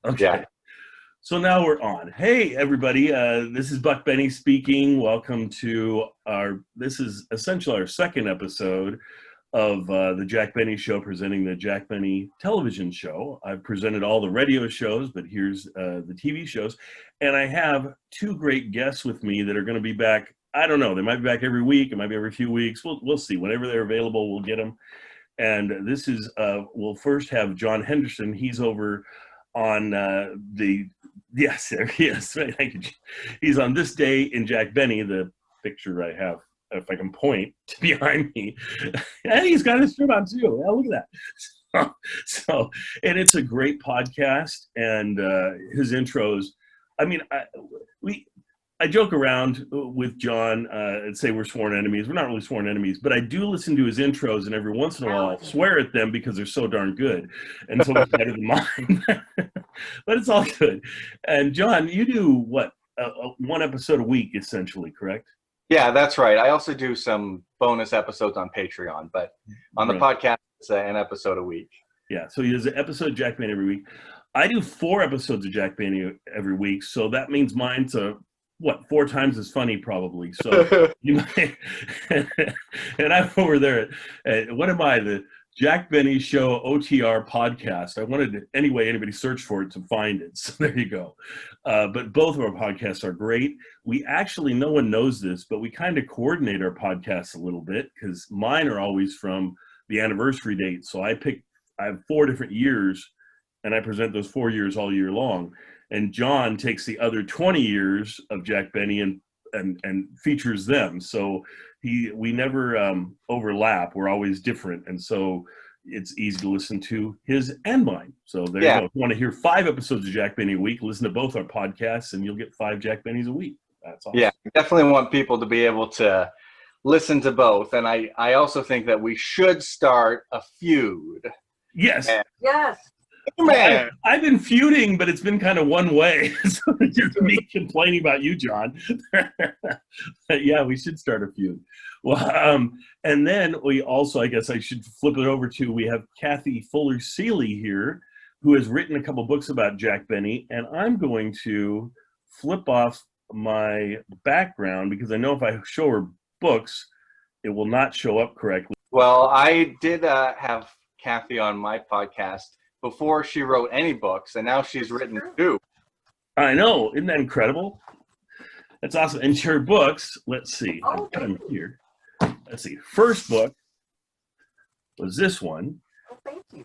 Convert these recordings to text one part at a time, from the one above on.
Okay. Yeah. So now we're on. Hey, everybody. This is Buck Benny speaking. Welcome to this is essentially our second episode of the Jack Benny Show, presenting the Jack Benny television show. I've presented all the radio shows, but here's the TV shows. And I have two great guests with me that are going to be back. I don't know. They might be back every week. It might be every few weeks. We'll see. Whenever they're available, we'll get them. And this is, we'll first have John Henderson. He's over on yes, there he is. Thank you. He's on This Day in Jack Benny, the picture I have, if I can point to behind me. And he's got his shirt on too. Oh, look at that. So, and it's a great podcast, and his intros, I mean, I joke around with John and say we're sworn enemies. We're not really sworn enemies, but I do listen to his intros, and every once in a while I'll swear at them because they're so darn good and so much better than mine. But it's all good. And John, you do what? One episode a week, essentially, correct? Yeah, that's right. I also do some bonus episodes on Patreon, but on the podcast, it's an episode a week. Yeah, so he does an episode of Jack Benny every week. I do 4 episodes of Jack Benny every week, so that means mine's 4 times as funny probably. So you might, and I'm over there at what am I, the Jack Benny Show OTR podcast. I wanted to, anybody search for it to find it. So there you go. But both of our podcasts are great. We actually, no one knows this, but we kind of coordinate our podcasts a little bit because mine are always from the anniversary date. So I have 4 different years, and I present those 4 years all year long. And John takes the other 20 years of Jack Benny and features them. So we never overlap. We're always different. And so it's easy to listen to his and mine. So there you go. If you want to hear 5 episodes of Jack Benny a week, listen to both our podcasts and you'll get 5 Jack Bennys a week. That's awesome. Yeah, I definitely want people to be able to listen to both. And I also think that we should start a feud. Yes. Yes. Man. I've been feuding, but it's been kind of one way. So it's just me complaining about you, John. Yeah, we should start a feud. Well, and then we also, I guess I should flip it over to, we have Kathy Fuller-Seeley here, who has written a couple books about Jack Benny, and I'm going to flip off my background because I know if I show her books, it will not show up correctly. Well, I did have Kathy on my podcast before she wrote any books, and now she's written 2. I know. Isn't that incredible? That's awesome. And her books, let's see. I've got them here. Let's see. First book was this one. Oh, thank you.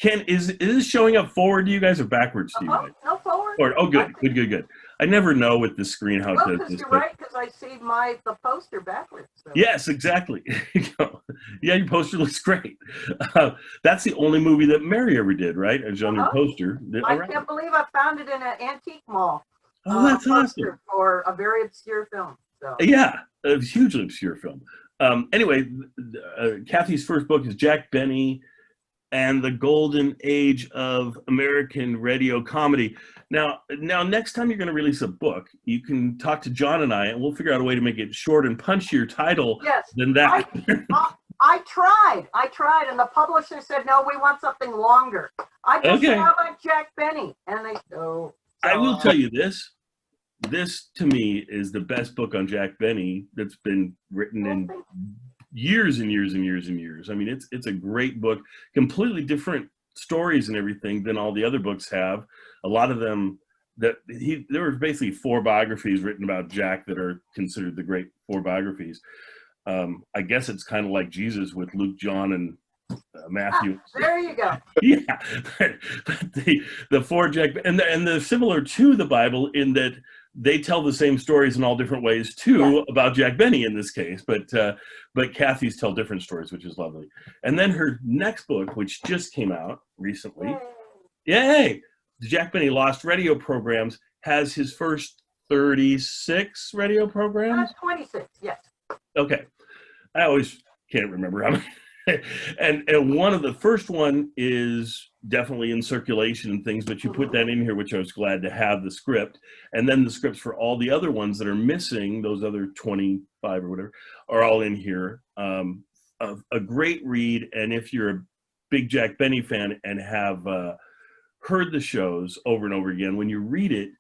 Ken, is this showing up forward to you guys or backwards to you guys? No, forward. Forward. Oh, good. I never know with the screen how it does this. You're right, because I see the poster backwards. So. Yes, exactly. Yeah, your poster looks great. That's the only movie that Mary ever did, right? As on your poster. I can't believe I found it in an antique mall. Oh, that's awesome. For a very obscure film. So. Yeah, a hugely obscure film. Anyway, Kathy's first book is Jack Benny and the Golden Age of American Radio Comedy. Now, next time you're going to release a book, you can talk to John and I, and we'll figure out a way to make it short and punchier title than that. I tried, and the publisher said, no, we want something longer. I just said, how about Jack Benny? And they so I will tell you this. This, to me, is the best book on Jack Benny that's been written in years and years and years and years. I mean, it's a great book, completely different stories and everything than all the other books have. A lot of them there were basically 4 biographies written about Jack that are considered the great 4 biographies. I guess it's kind of like Jesus with Luke, John, and Matthew. There you go. Yeah, but the 4 Jack and they're similar to the Bible in that they tell the same stories in all different ways too about Jack Benny in this case, but Kathy's tell different stories, which is lovely. And then her next book, which just came out recently, yay! The Jack Benny Lost Radio Programs, has his first 36 radio programs. 26, yes. Okay, I always can't remember how many. And one of the first one is definitely in circulation and things, but you put that in here, which I was glad to have the script. And then the scripts for all the other ones that are missing, those other 25 or whatever, are all in here. A great read. And if you're a big Jack Benny fan and have heard the shows over and over again, when you read it,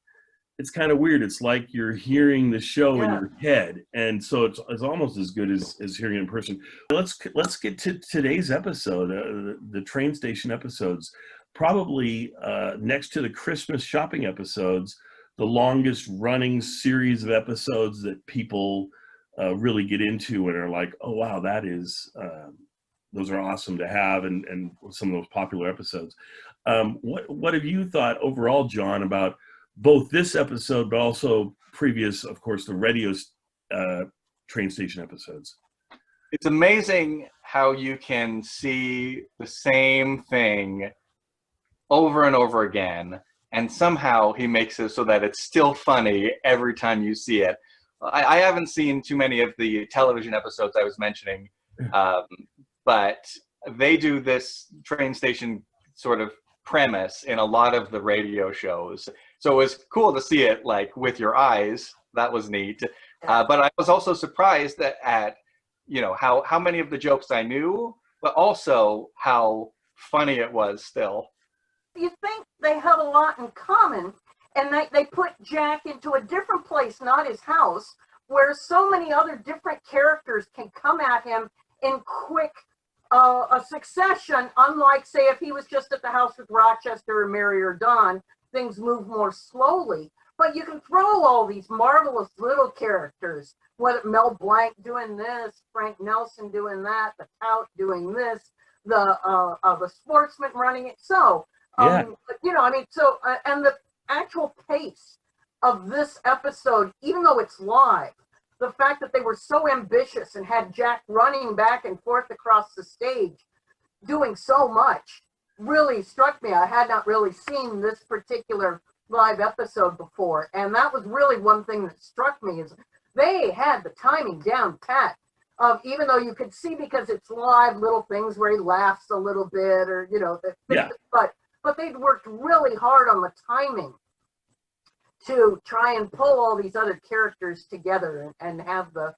it's kind of weird. It's like you're hearing the show in your head, and so it's almost as good as hearing it in person. Let's get to today's episode, the train station episodes. Probably next to the Christmas shopping episodes, the longest running series of episodes that people really get into and are like, oh wow, that is those are awesome to have, and some of those popular episodes. What have you thought overall, John, about both this episode, but also previous, of course, the radio train station episodes? It's amazing how you can see the same thing over and over again, and somehow he makes it so that it's still funny every time you see it. I haven't seen too many of the television episodes I was mentioning, but they do this train station sort of premise in a lot of the radio shows. So it was cool to see it like with your eyes. That was neat. But I was also surprised at how many of the jokes I knew, but also how funny it was still. You think they have a lot in common, and they put Jack into a different place, not his house, where so many other different characters can come at him in quick a succession, unlike, say, if he was just at the house with Rochester or Mary or Don, things move more slowly. But you can throw all these marvelous little characters, whether Mel Blanc doing this, Frank Nelson doing that, the tout doing this, the sportsman running it. So, and the actual pace of this episode, even though it's live, the fact that they were so ambitious and had Jack running back and forth across the stage, doing so much, really struck me. I had not really seen this particular live episode before, and that was really one thing that struck me, is they had the timing down pat. Even though you could see, because it's live, little things where he laughs a little bit, or but they'd worked really hard on the timing to try and pull all these other characters together and have the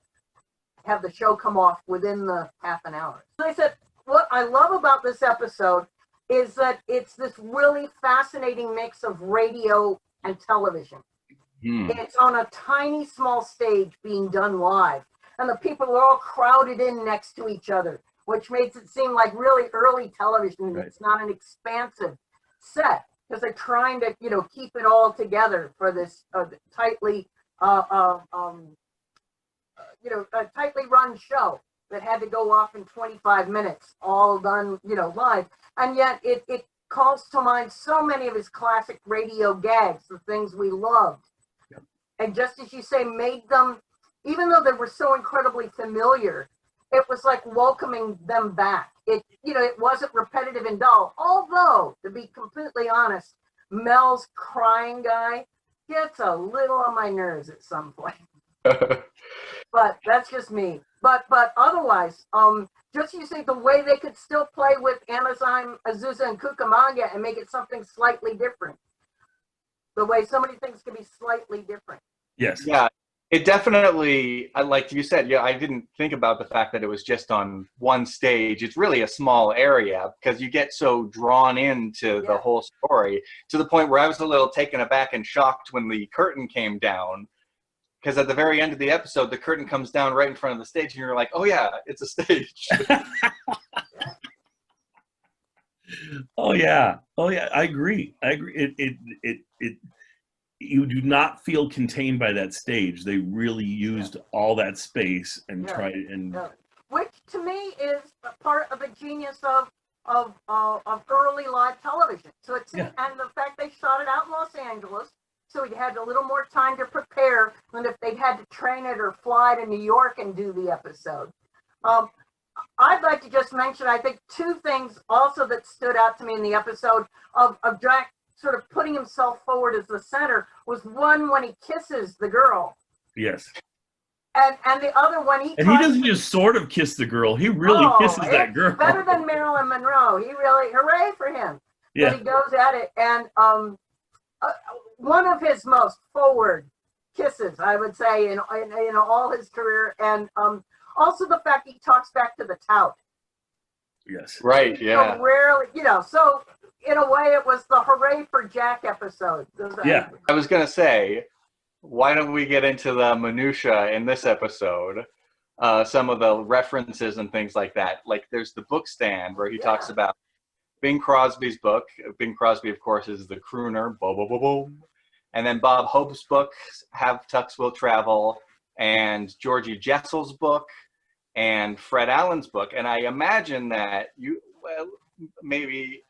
show come off within the half an hour. So I said, what I love about this episode is that it's this really fascinating mix of radio and television. It's on a tiny, small stage being done live, and the people are all crowded in next to each other, which makes it seem like really early television. Right. It's not an expansive set, because they're trying to, keep it all together for this tightly run show that had to go off in 25 minutes, all done, live. And yet it calls to mind so many of his classic radio gags, the things we loved. Yep. And just as you say, made them, even though they were so incredibly familiar, it was like welcoming them back. It wasn't repetitive and dull. Although, to be completely honest, Mel's crying guy gets a little on my nerves at some point. But that's just me. But otherwise, just you see the way they could still play with Amazon, Azusa, and Cucamonga and make it something slightly different. The way so many things can be slightly different. Yes. Yeah. It definitely, like you said, I didn't think about the fact that it was just on one stage. It's really a small area, because you get so drawn into the whole story, to the point where I was a little taken aback and shocked when the curtain came down, because at the very end of the episode, the curtain comes down right in front of the stage, and you're like, oh yeah, it's a stage. Oh yeah, I agree. It you do not feel contained by that stage. They really used all that space and tried and which to me is a part of the genius of early live television. So it's and the fact they shot it out in Los Angeles, so we had a little more time to prepare than if they'd had to train it or fly to New York and do the episode. I'd like to just mention, I think, two things also that stood out to me in the episode of Jack sort of putting himself forward as the center, was one when he kisses the girl. Yes. And the other one, he doesn't just sort of kiss the girl. He really kisses that girl. Better than Marilyn Monroe. He really, hooray for him. Yeah. But he goes at it. And one of his most forward kisses, I would say, in all his career. And also the fact he talks back to the tout. Yes. Right, yeah. So rarely, so in a way, it was the Hooray for Jack episode. Yeah. I was going to say, why don't we get into the minutia in this episode? Some of the references and things like that. Like there's the book stand where he talks about Bing Crosby's book. Bing Crosby, of course, is the crooner. Boom, boom, boom, boom. And then Bob Hope's book, Have Tux Will Travel, and Georgie Jessel's book, and Fred Allen's book. And I imagine that you, well, maybe,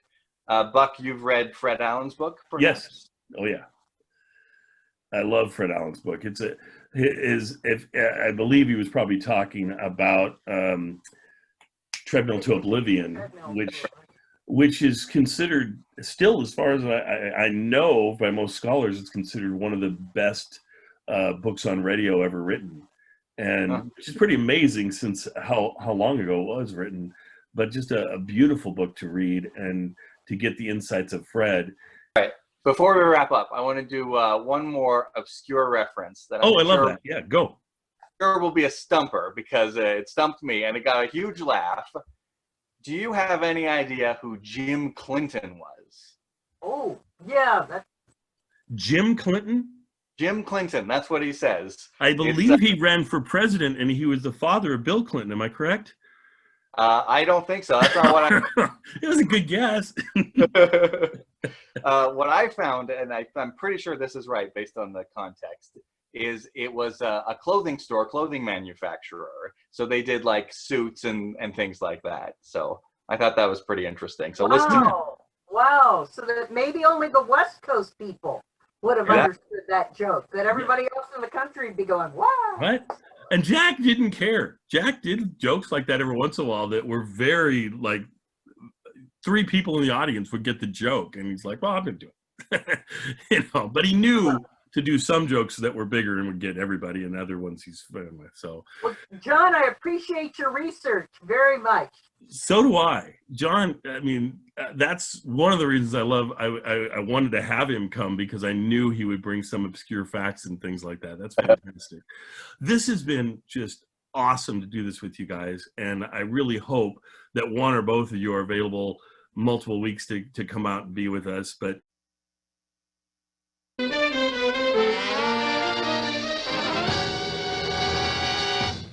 Buck, you've read Fred Allen's book, perhaps? Yes. Oh, yeah. I love Fred Allen's book. I believe he was probably talking about Treadmill to Oblivion, which is considered still, as far as I know by most scholars, it's considered one of the best books on radio ever written, and which is pretty amazing since how long ago it was written. But just a beautiful book to read and to get the insights of Fred. All right. Before we wrap up, I want to do one more obscure reference that I love that. Yeah, go. Sure will be a stumper because it stumped me and it got a huge laugh. Do you have any idea who Jim Clinton was? Oh, yeah. Jim Clinton? Jim Clinton, that's what he says. I believe he ran for president and he was the father of Bill Clinton. Am I correct? I don't think so. That's not what I... It was a good guess. What I found, and I'm pretty sure this is right based on the context, is it was a clothing store, clothing manufacturer. So they did like suits and things like that. So I thought that was pretty interesting. So listen. Wow. So that maybe only the West Coast people would have understood that joke. That everybody else in the country would be going, wow. What? And Jack didn't care. Jack did jokes like that every once in a while that were very, like, 3 people in the audience would get the joke. And he's like, well, I'm going to do it. But he knew to do some jokes that were bigger and would get everybody, and other ones he's fun with. So, well, John, I appreciate your research very much. So do I. John, I mean, that's one of the reasons I wanted to have him come, because I knew he would bring some obscure facts and things like that. That's fantastic. This has been just awesome to do this with you guys, and I really hope that one or both of you are available multiple weeks to come out and be with us. But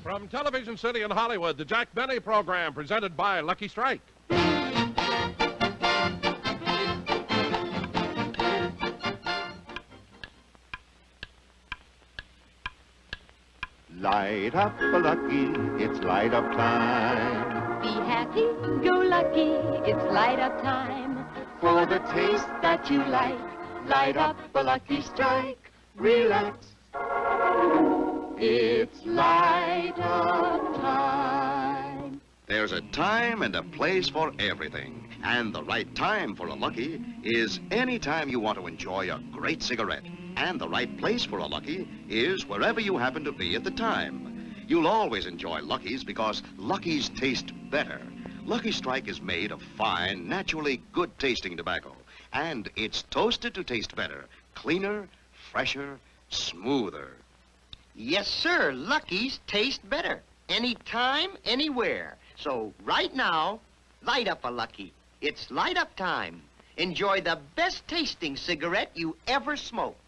from Television City in Hollywood, the Jack Benny program presented by Lucky Strike. Light up a lucky, it's light up time. Be happy, go lucky, it's light up time. For the taste that you like, light up a Lucky Strike. Relax, it's light up time. There's a time and a place for everything. And the right time for a Lucky is any time you want to enjoy a great cigarette. And the right place for a Lucky is wherever you happen to be at the time. You'll always enjoy Luckies because Luckies taste better. Lucky Strike is made of fine, naturally good-tasting tobacco. And it's toasted to taste better, cleaner, fresher, smoother. Yes, sir. Lucky's taste better. Anytime, anywhere. So right now, light up a Lucky. It's light up time. Enjoy the best tasting cigarette you ever smoked.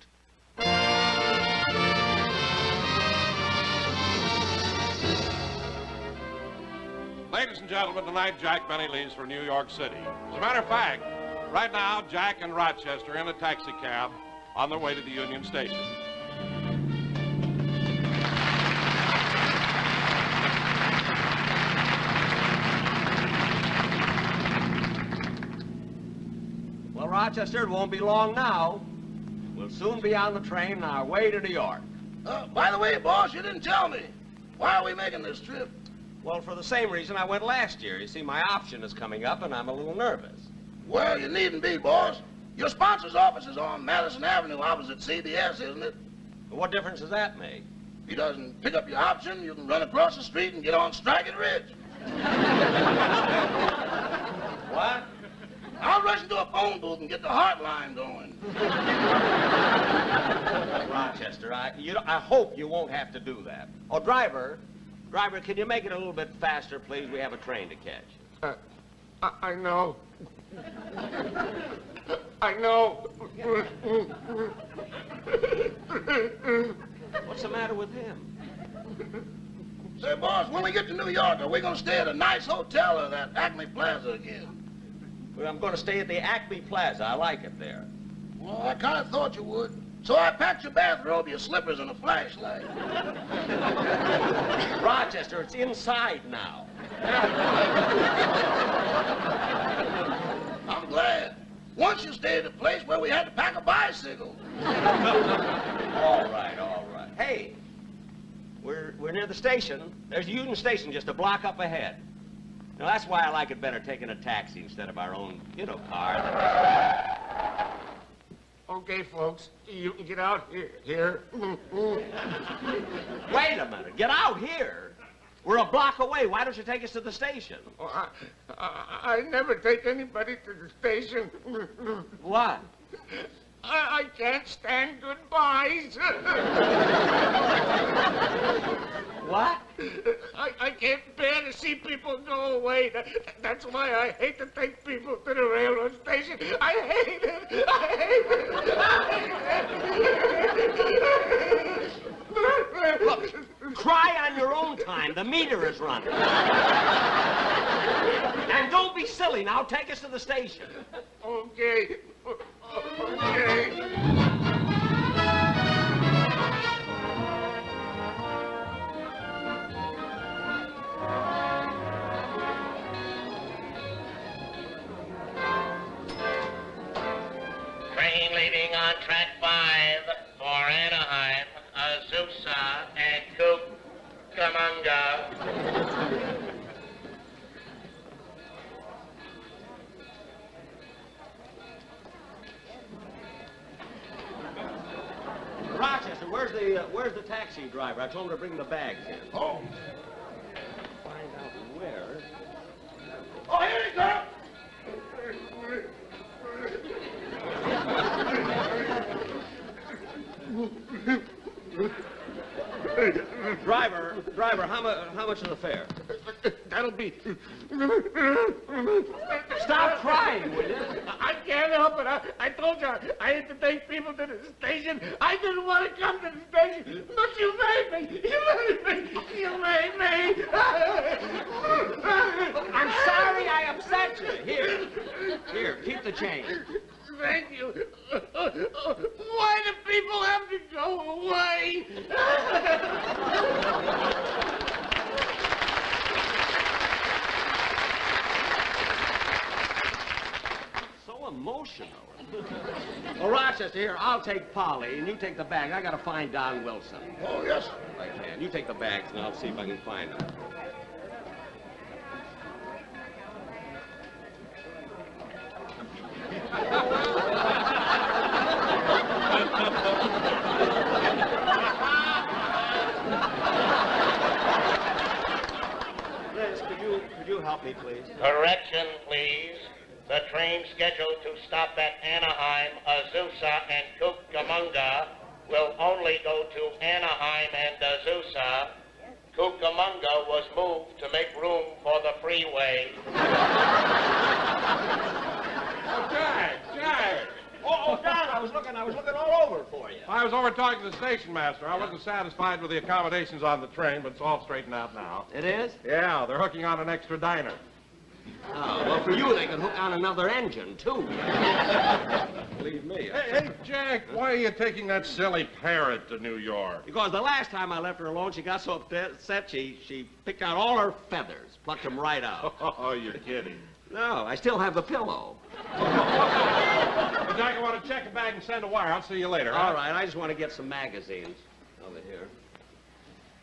Ladies and gentlemen, tonight Jack Benny leaves for New York City. As a matter of fact, right now, Jack and Rochester are in a taxi cab on their way to the Union Station. Well, Rochester, it won't be long now. We'll soon be on the train on our way to New York. By the way, boss, you didn't tell me. Why are we making this trip? Well, for the same reason I went last year. You see, my option is coming up, and I'm a little nervous. Well, you needn't be, boss. Your sponsor's office is on Madison Avenue opposite CBS, isn't it? What difference does that make? If he doesn't pick up your option, you can run across the street and get on Striking Ridge. What? I'll rush into a phone booth and get the Heartline going. Rochester, I hope you won't have to do that. Oh, driver, can you make it a little bit faster, please? We have a train to catch. I know. I know. What's the matter with him? Say, boss, when we get to New York, are we going to stay at a nice hotel or that Acme Plaza again? Well, I'm going to stay at the Acme Plaza. I like it there. Well, I kind of thought you would. So I packed your bathrobe, your slippers, and a flashlight. Rochester, it's inside now. I'm glad. Once you stayed at a place where we had to pack a bicycle. All right, all right. Hey, we're near the station. There's a Union Station just a block up ahead. Now, that's why I like it better taking a taxi instead of our own, car. Okay, folks, you can get out here. Wait a minute. Get out here? We're a block away. Why don't you take us to the station? Oh, I never take anybody to the station. What? I can't stand goodbyes. What? I can't bear to see people go away. That's why I hate to take people to the railroad station. I hate it. I hate it. Look, cry on your own time. The meter is running. And don't be silly now. Take us to the station. Okay. Okay. Train leaving on track 5 for Anaheim, Azusa, and Cucamonga. Rochester, where's the taxi driver? I told him to bring the bags in. Oh. Find out where. Oh, here he comes. Driver, how much is the fare? That'll be... Stop crying, will you? I can't help it. I told you I had to take people to the station. I didn't want to come to the station, but you made me. You made me. You made me. I'm sorry I upset you. Here, keep the change. Thank you. Why do people have to go away? So emotional. Well, Rochester, here, I'll take Polly, and you take the bag. I gotta find Don Wilson. Oh, yes, sir. If I can. You take the bags, and I'll see if I can find them. Liz, could you help me, please? Correction, please. The train scheduled to stop at Anaheim, Azusa, and Cucamonga will only go to Anaheim and Azusa. Cucamonga was moved to make room for the freeway. Jack! Oh, Don, I was looking all over for you. I was over talking to the station master. I wasn't satisfied with the accommodations on the train, but it's all straightened out now. It is? Yeah, they're hooking on an extra diner. Oh, well, for you, they could hook on another engine, too. Believe me. Hey, Jack, why are you taking that silly parrot to New York? Because the last time I left her alone, she got so upset, she picked out all her feathers, plucked them right out. Oh, you're kidding. No, I still have the pillow. Well, Jack, I want to check a bag and send a wire. I'll see you later. All right, I just want to get some magazines over here.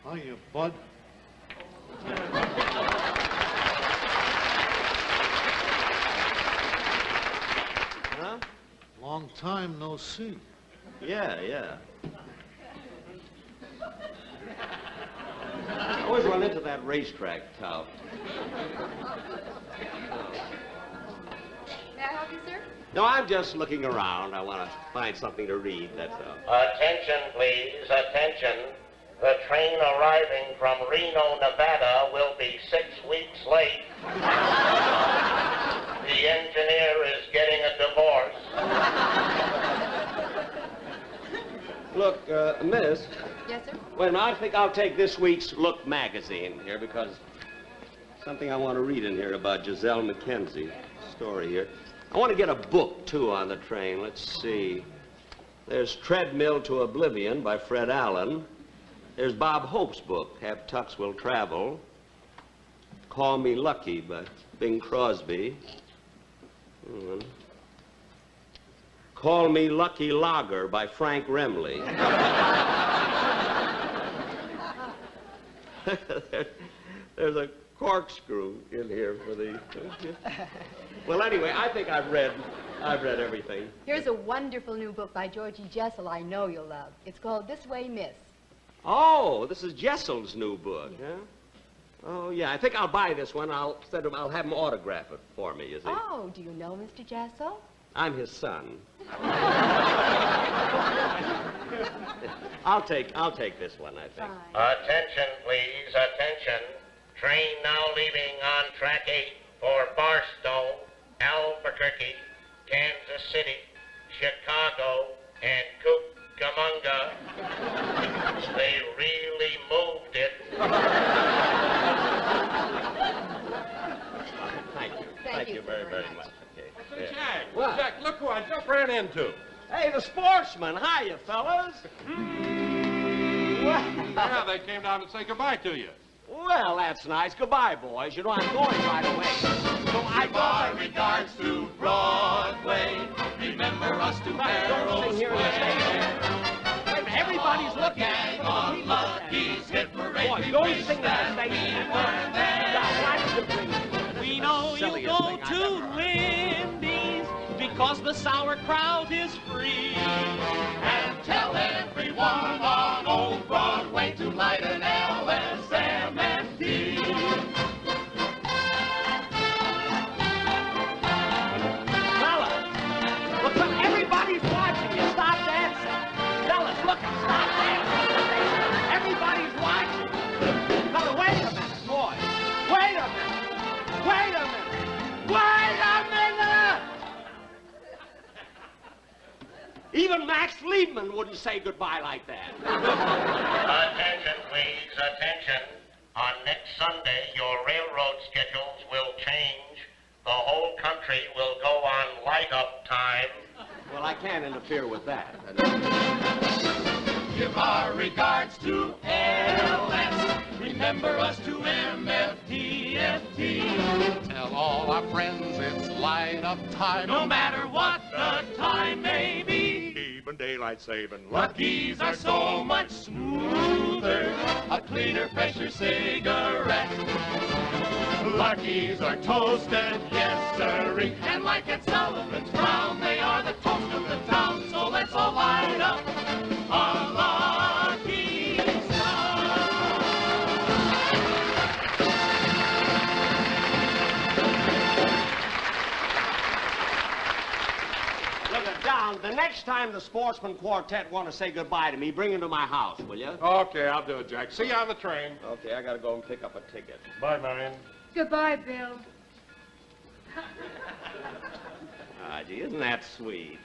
Hiya, bud. Huh? Long time no see. Yeah. I always run into that racetrack tout. May I help you, sir? No, I'm just looking around. I want to find something to read, that's all. Attention, please, attention. The train arriving from Reno, Nevada will be 6 weeks late. The engineer is getting a divorce. Look, miss. Yes, sir? Wait a minute, I think I'll take this week's Look magazine here because something I want to read in here about Giselle Mckenzie. Story here. I want to get a book, too, on the train. Let's see. There's Treadmill to Oblivion by Fred Allen. There's Bob Hope's book, Have Tucks Will Travel. Call Me Lucky by Bing Crosby. Call Me Lucky Lager by Frank Remley. There's a corkscrew in here for the... Well, anyway, I think I've read everything. Here's a wonderful new book by Georgie Gisele I know you'll love. It's called This Way, Miss. Oh, this is Jessel's new book, huh? Oh, yeah, I think I'll buy this one. I'll have him autograph it for me, you see. Oh, do you know Mr. Gisele? I'm his son. I'll take this one, I think. Fine. Attention, please, attention. Train now leaving on track 8 for Barstow, Albuquerque, Kansas City, Chicago, and Cucamonga. They really moved it. Thank you very, very much. Okay. Jack, What? Jack, look who I just ran into. Hey, the sportsman. Hiya, fellas. Yeah, they came down to say goodbye to you. Well, that's nice. Goodbye, boys. You know, I'm going right away. So I Give our regards to Broadway. Remember us to Barrow Square. Everybody's looking Gang on Lucky's hit parade. Boy, We don't wish sing that that station. we were there. We know you go to Lindy's because the sauerkraut is free. And tell everyone on Old Broadway to light an LSMFD. Fellas, look, everybody's watching you. Stop dancing. Fellas, look, stop dancing. Everybody's watching. Fella, wait a minute, boys. Wait a minute. Wait a minute. Wait a minute! Even Max Liebman wouldn't say goodbye like that. Attention, please, attention. On next Sunday, your railroad schedules will change. The whole country will go on light-up time. Well, I can't interfere with that. Give our regards to LS. Remember us to MFTFT. Tell all our friends it's light up time. No matter what the time may be. Even daylight saving. Lucky's are so much smoother. A cleaner, fresher cigarette. Lucky's are toasted, yes sirree. And like at Sullivan's Brown, they are the toast of the town. So let's all light up a Lucky's Look it down. The next time the Sportsman Quartet want to say goodbye to me, bring him to my house, will you? Okay, I'll do it, Jack. See you on the train. Okay, I gotta go and pick up a ticket. Bye, Marion. Goodbye, Bill. Ah, gee, isn't that sweet?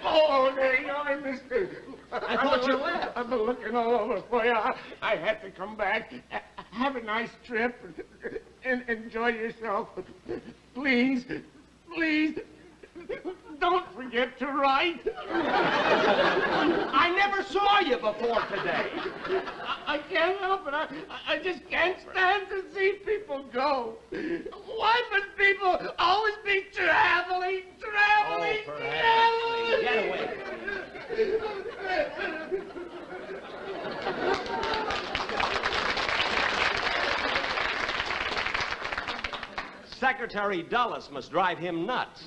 Oh, there you are, mister. I thought you left. I've been looking all over for you. I had to come back. Have a nice trip and enjoy yourself. Please, please, don't forget to write. I never saw you before today. I can't help it. I just can't stand to see people go. Why must people always be traveling, traveling, traveling? Get away. Secretary Dulles must drive him nuts.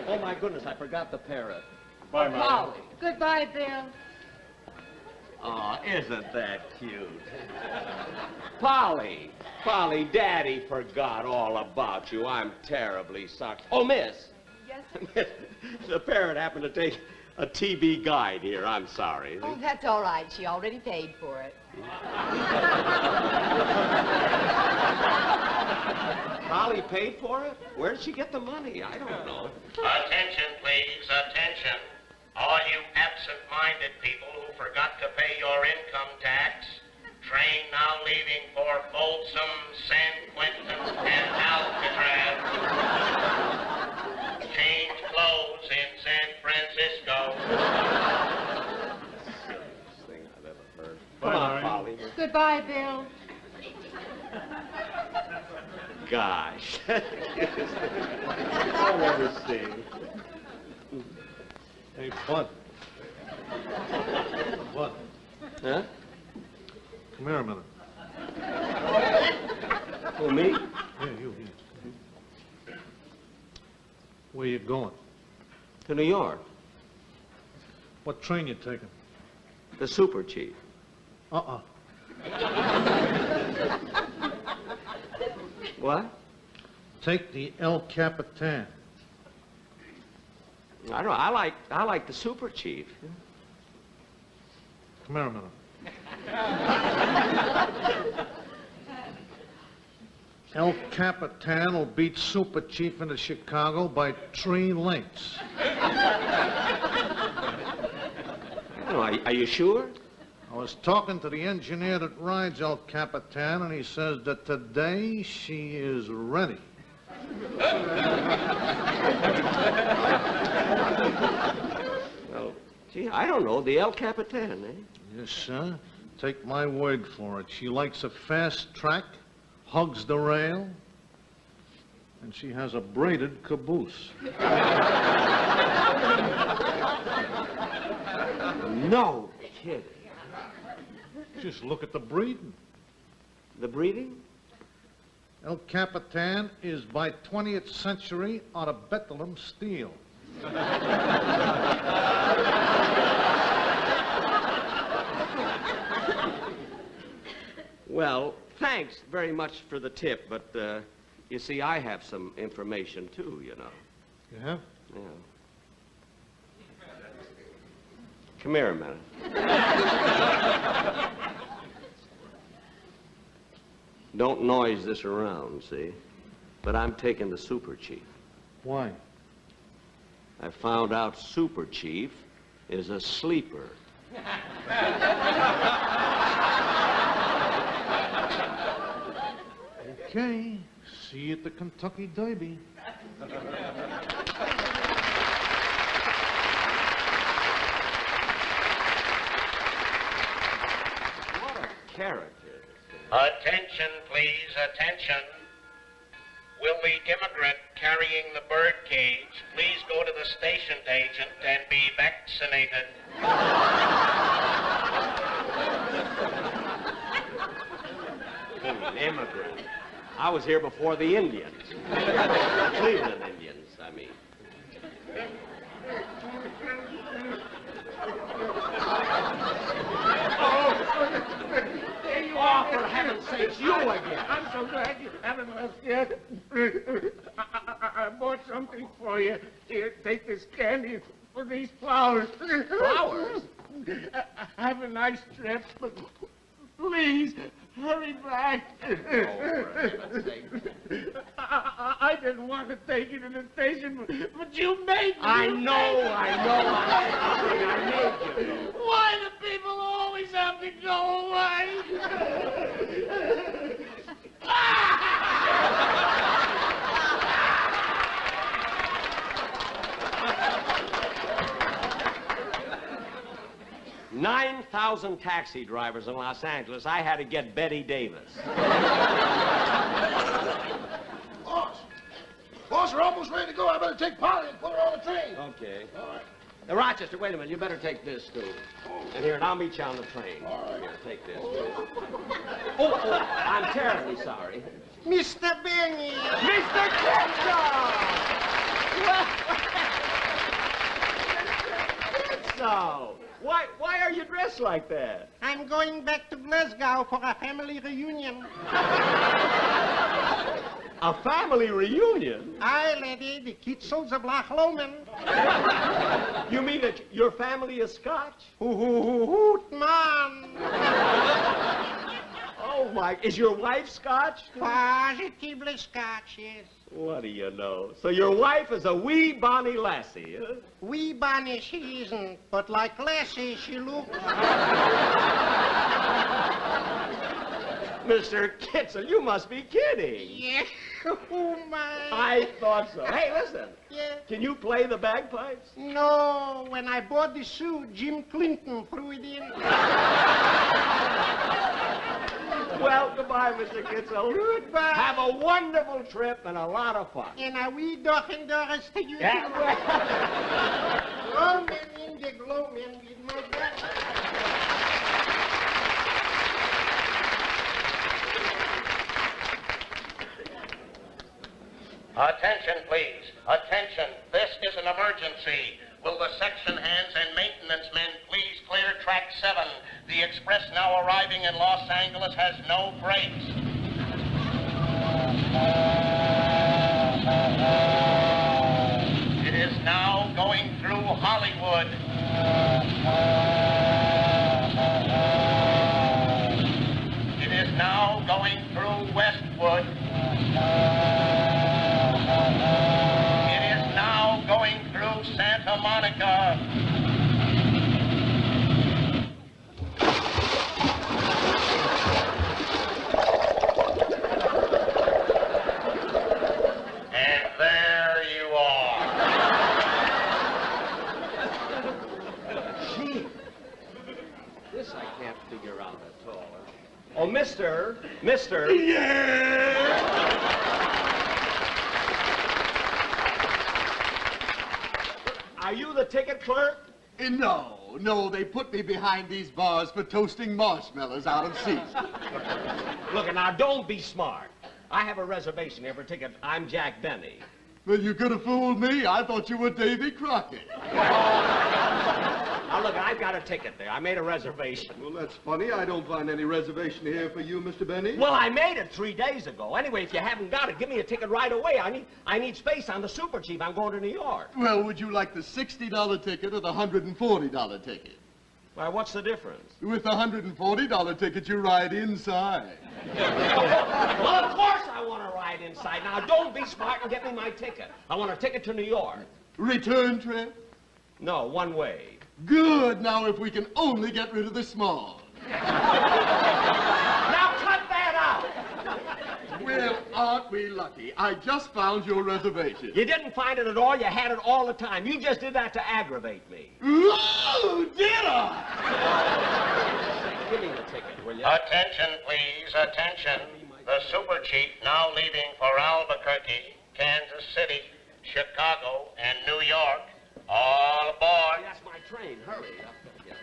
Oh, my goodness, I forgot the parrot. Bye, Marion. Polly. Goodbye, Bill. Oh, isn't that cute? Polly, Daddy forgot all about you. I'm terribly sorry. Oh, Miss. Yes, The parrot happened to take a TV guide here. I'm sorry. Oh, that's all right. She already paid for it. Polly paid for it? Where did she get the money? I don't know. Attention, please, attention. All you absent-minded people who forgot to pay your income tax. Train now leaving for Folsom, San Quentin, and Alcatraz. Change clothes in San Francisco. Silliest thing I've ever heard. Come on, Polly. Goodbye, Bill. Gosh. I'll never sing. Hey, Bud. Bud. Huh? Come here a minute. Who, me? Yeah, you. Where you going? To New York. What train you taking? The Super Chief. What? Take the El Capitan. I don't know. I like the Super Chief. Come here a minute. El Capitan will beat Super Chief into Chicago by 3 lengths. Are you sure? I was talking to the engineer that rides El Capitan, and he says that today she is ready. Well, gee, I don't know. The El Capitan, eh? Yes, sir. Take my word for it. She likes a fast track, hugs the rail, and she has a braided caboose. No kidding. Just look at the breeding. The breeding? El Capitan is by 20th century out of Bethlehem steel. Well, thanks very much for the tip, but, you see, I have some information, too, you know. You have? Yeah. Come here a minute. Don't noise this around, see? But I'm taking the Super Chief. Why? I found out Super Chief is a sleeper. Okay. See you at the Kentucky Derby. What a character. Attention, please, attention. Will the immigrant carrying the bird cage please go to the station agent and be vaccinated? Immigrant. I was here before the Indians. Cleveland Indians, I mean. There you Oh, are. for heaven's sakes, you again. I'm so glad you haven't left yet. I bought something for you. Here, take this candy for these flowers. Flowers? Have a nice trip, but please, hurry back. I didn't want to take you to the station, but you made me. I know. I made you. Why do people always have to go away? $9,000 taxi drivers in Los Angeles. I had to get Betty Davis. Boss, we're almost ready to go. I better take Polly and put her on the train. Okay. All right. Now, Rochester, wait a minute. You better take this, too. And here, and I'll meet you on the train. All right. Here, take this. Oh, I'm terribly sorry. Mr. Benny! Mr. So, why are you dressed like that? I'm going back to Glasgow for a family reunion. A family reunion? Aye, lady, the kids sold the black loman. You mean that your family is Scotch? Hoot, man. Oh, my, is your wife Scotch? Positively Scotch, yes. What do you know? So your wife is a wee bonny lassie, huh? Wee bonny she isn't, but like Lassie she looks. Mr. Kitzel, you must be kidding. Yeah. Oh, my. I thought so. Hey, listen. Yeah. Can you play the bagpipes? No, when I bought the suit, Jim Clinton threw it in. Well, goodbye, Mr. Kitzel. Goodbye. Have a wonderful trip and a lot of fun. And a wee docking doris to you. Yeah. Gloman in the gloaming with my back. Attention, please. Attention. This is an emergency. Will the section hands and maintenance men please clear track 7? The express now arriving in Los Angeles has no brakes. It is now going through Hollywood. It is now going through Westwood. It is now going through Santa Monica. And there you are. Gee, this I can't figure out at all. Oh, Mister. Yeah! Are you the ticket clerk? No, they put me behind these bars for toasting marshmallows out of season. Look, now, don't be smart. I have a reservation here for a ticket. I'm Jack Benny. Well, you could have fooled me. I thought you were Davy Crockett. Now, look, I've got a ticket there. I made a reservation. Well, that's funny. I don't find any reservation here for you, Mr. Benny. Well, I made it 3 days ago. Anyway, if you haven't got it, give me a ticket right away. I need space on the Super Chief. I'm going to New York. Well, would you like the $60 ticket or the $140 ticket? Why, what's the difference? With the $140 ticket, you ride inside. Well, of course I want to ride inside. Now, don't be smart and get me my ticket. I want a ticket to New York. Return trip? No, one way. Good. Now, if we can only get rid of the small. Now, cut that out. Well, aren't we lucky? I just found your reservation. You didn't find it at all. You had it all the time. You just did that to aggravate me. Ooh, did I? Give me the ticket, will you? Attention, please. Attention. The Super Chief now leaving for Albuquerque, Kansas City, Chicago, and New York. All aboard. That's my train. Hurry up. Yeah.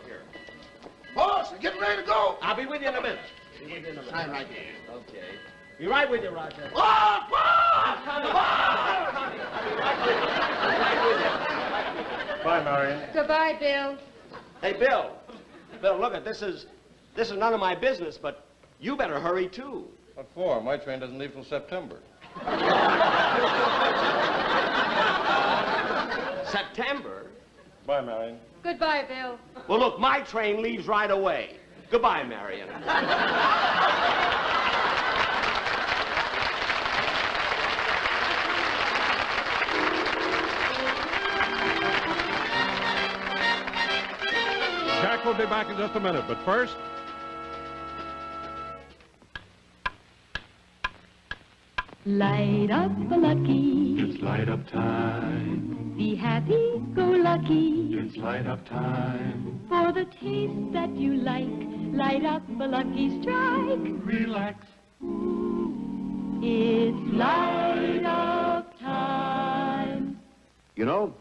Here. Boss, we're getting ready to go. I'll be with you in a minute. Sign right here. Okay. Be right with you, Roger. Oh, boss! I'm coming. I'll be right with you. Bye, Marion. Goodbye, Bill. Hey, Bill. Bill, look, this is none of my business, but you better hurry, too. What for? My train doesn't leave till September. September? Bye, Marion. Goodbye, Bill. Well, look, my train leaves right away. Goodbye, Marion. Jack will be back in just a minute, but first... Light up a lucky. It's light up time. Be happy, go lucky. It's light up time. For the taste that you like, light up a lucky strike. Relax. It's light up time. You know,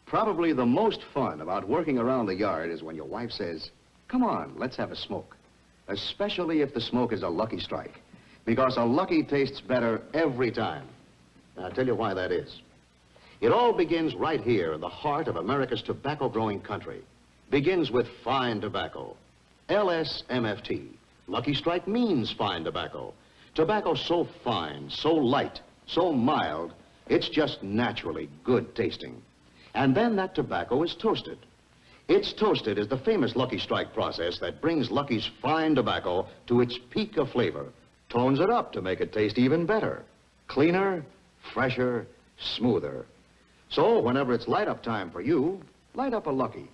probably the most fun about working around the yard is when your wife says, "Come on, let's have a smoke." Especially if the smoke is a Lucky Strike. Because a Lucky tastes better every time. Now, I'll tell you why that is. It all begins right here in the heart of America's tobacco-growing country. Begins with fine tobacco. LSMFT. Lucky Strike means fine tobacco. Tobacco so fine, so light, so mild, it's just naturally good tasting. And then that tobacco is toasted. It's toasted is the famous Lucky Strike process that brings Lucky's fine tobacco to its peak of flavor, tones it up to make it taste even better, cleaner, fresher, smoother. So whenever it's light-up time for you, light up a Lucky.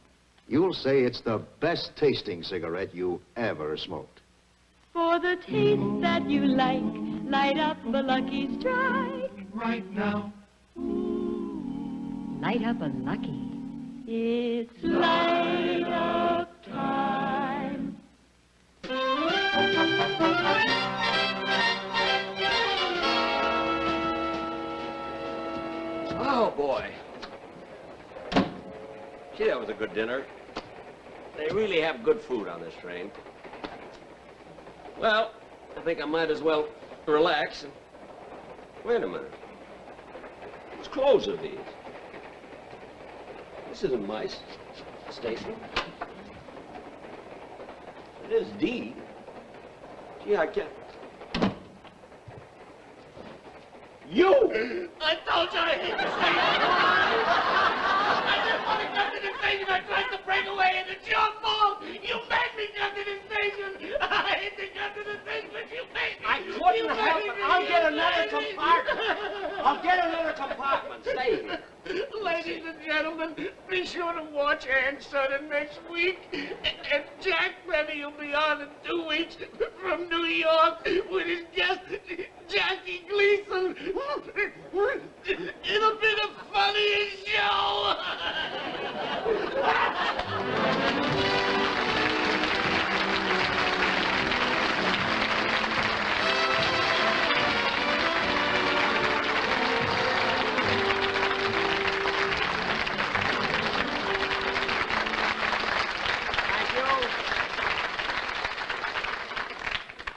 You'll say it's the best tasting cigarette you ever smoked. For the taste that you like, light up a Lucky Strike. Right now. Light up a Lucky. It's light up time. Oh, boy. Gee, that was a good dinner. They really have good food on this train. Well, I think I might as well relax and... Wait a minute. Whose clothes are these? This isn't my station. It is D. Gee, I can't... You! I told you I hate the station. I didn't want to come to the station. I tried to break away, and it's your fault. You made me come to the station. I hate to come to the station, but you made me. I couldn't help it. I'll get another compartment. I'll get another compartment. Stay here. Ladies and gentlemen, be sure to watch Henderson next week. And Jack Benny will be on in 2 weeks from New York with his guest, Jackie Gleason. It'll be the funniest show.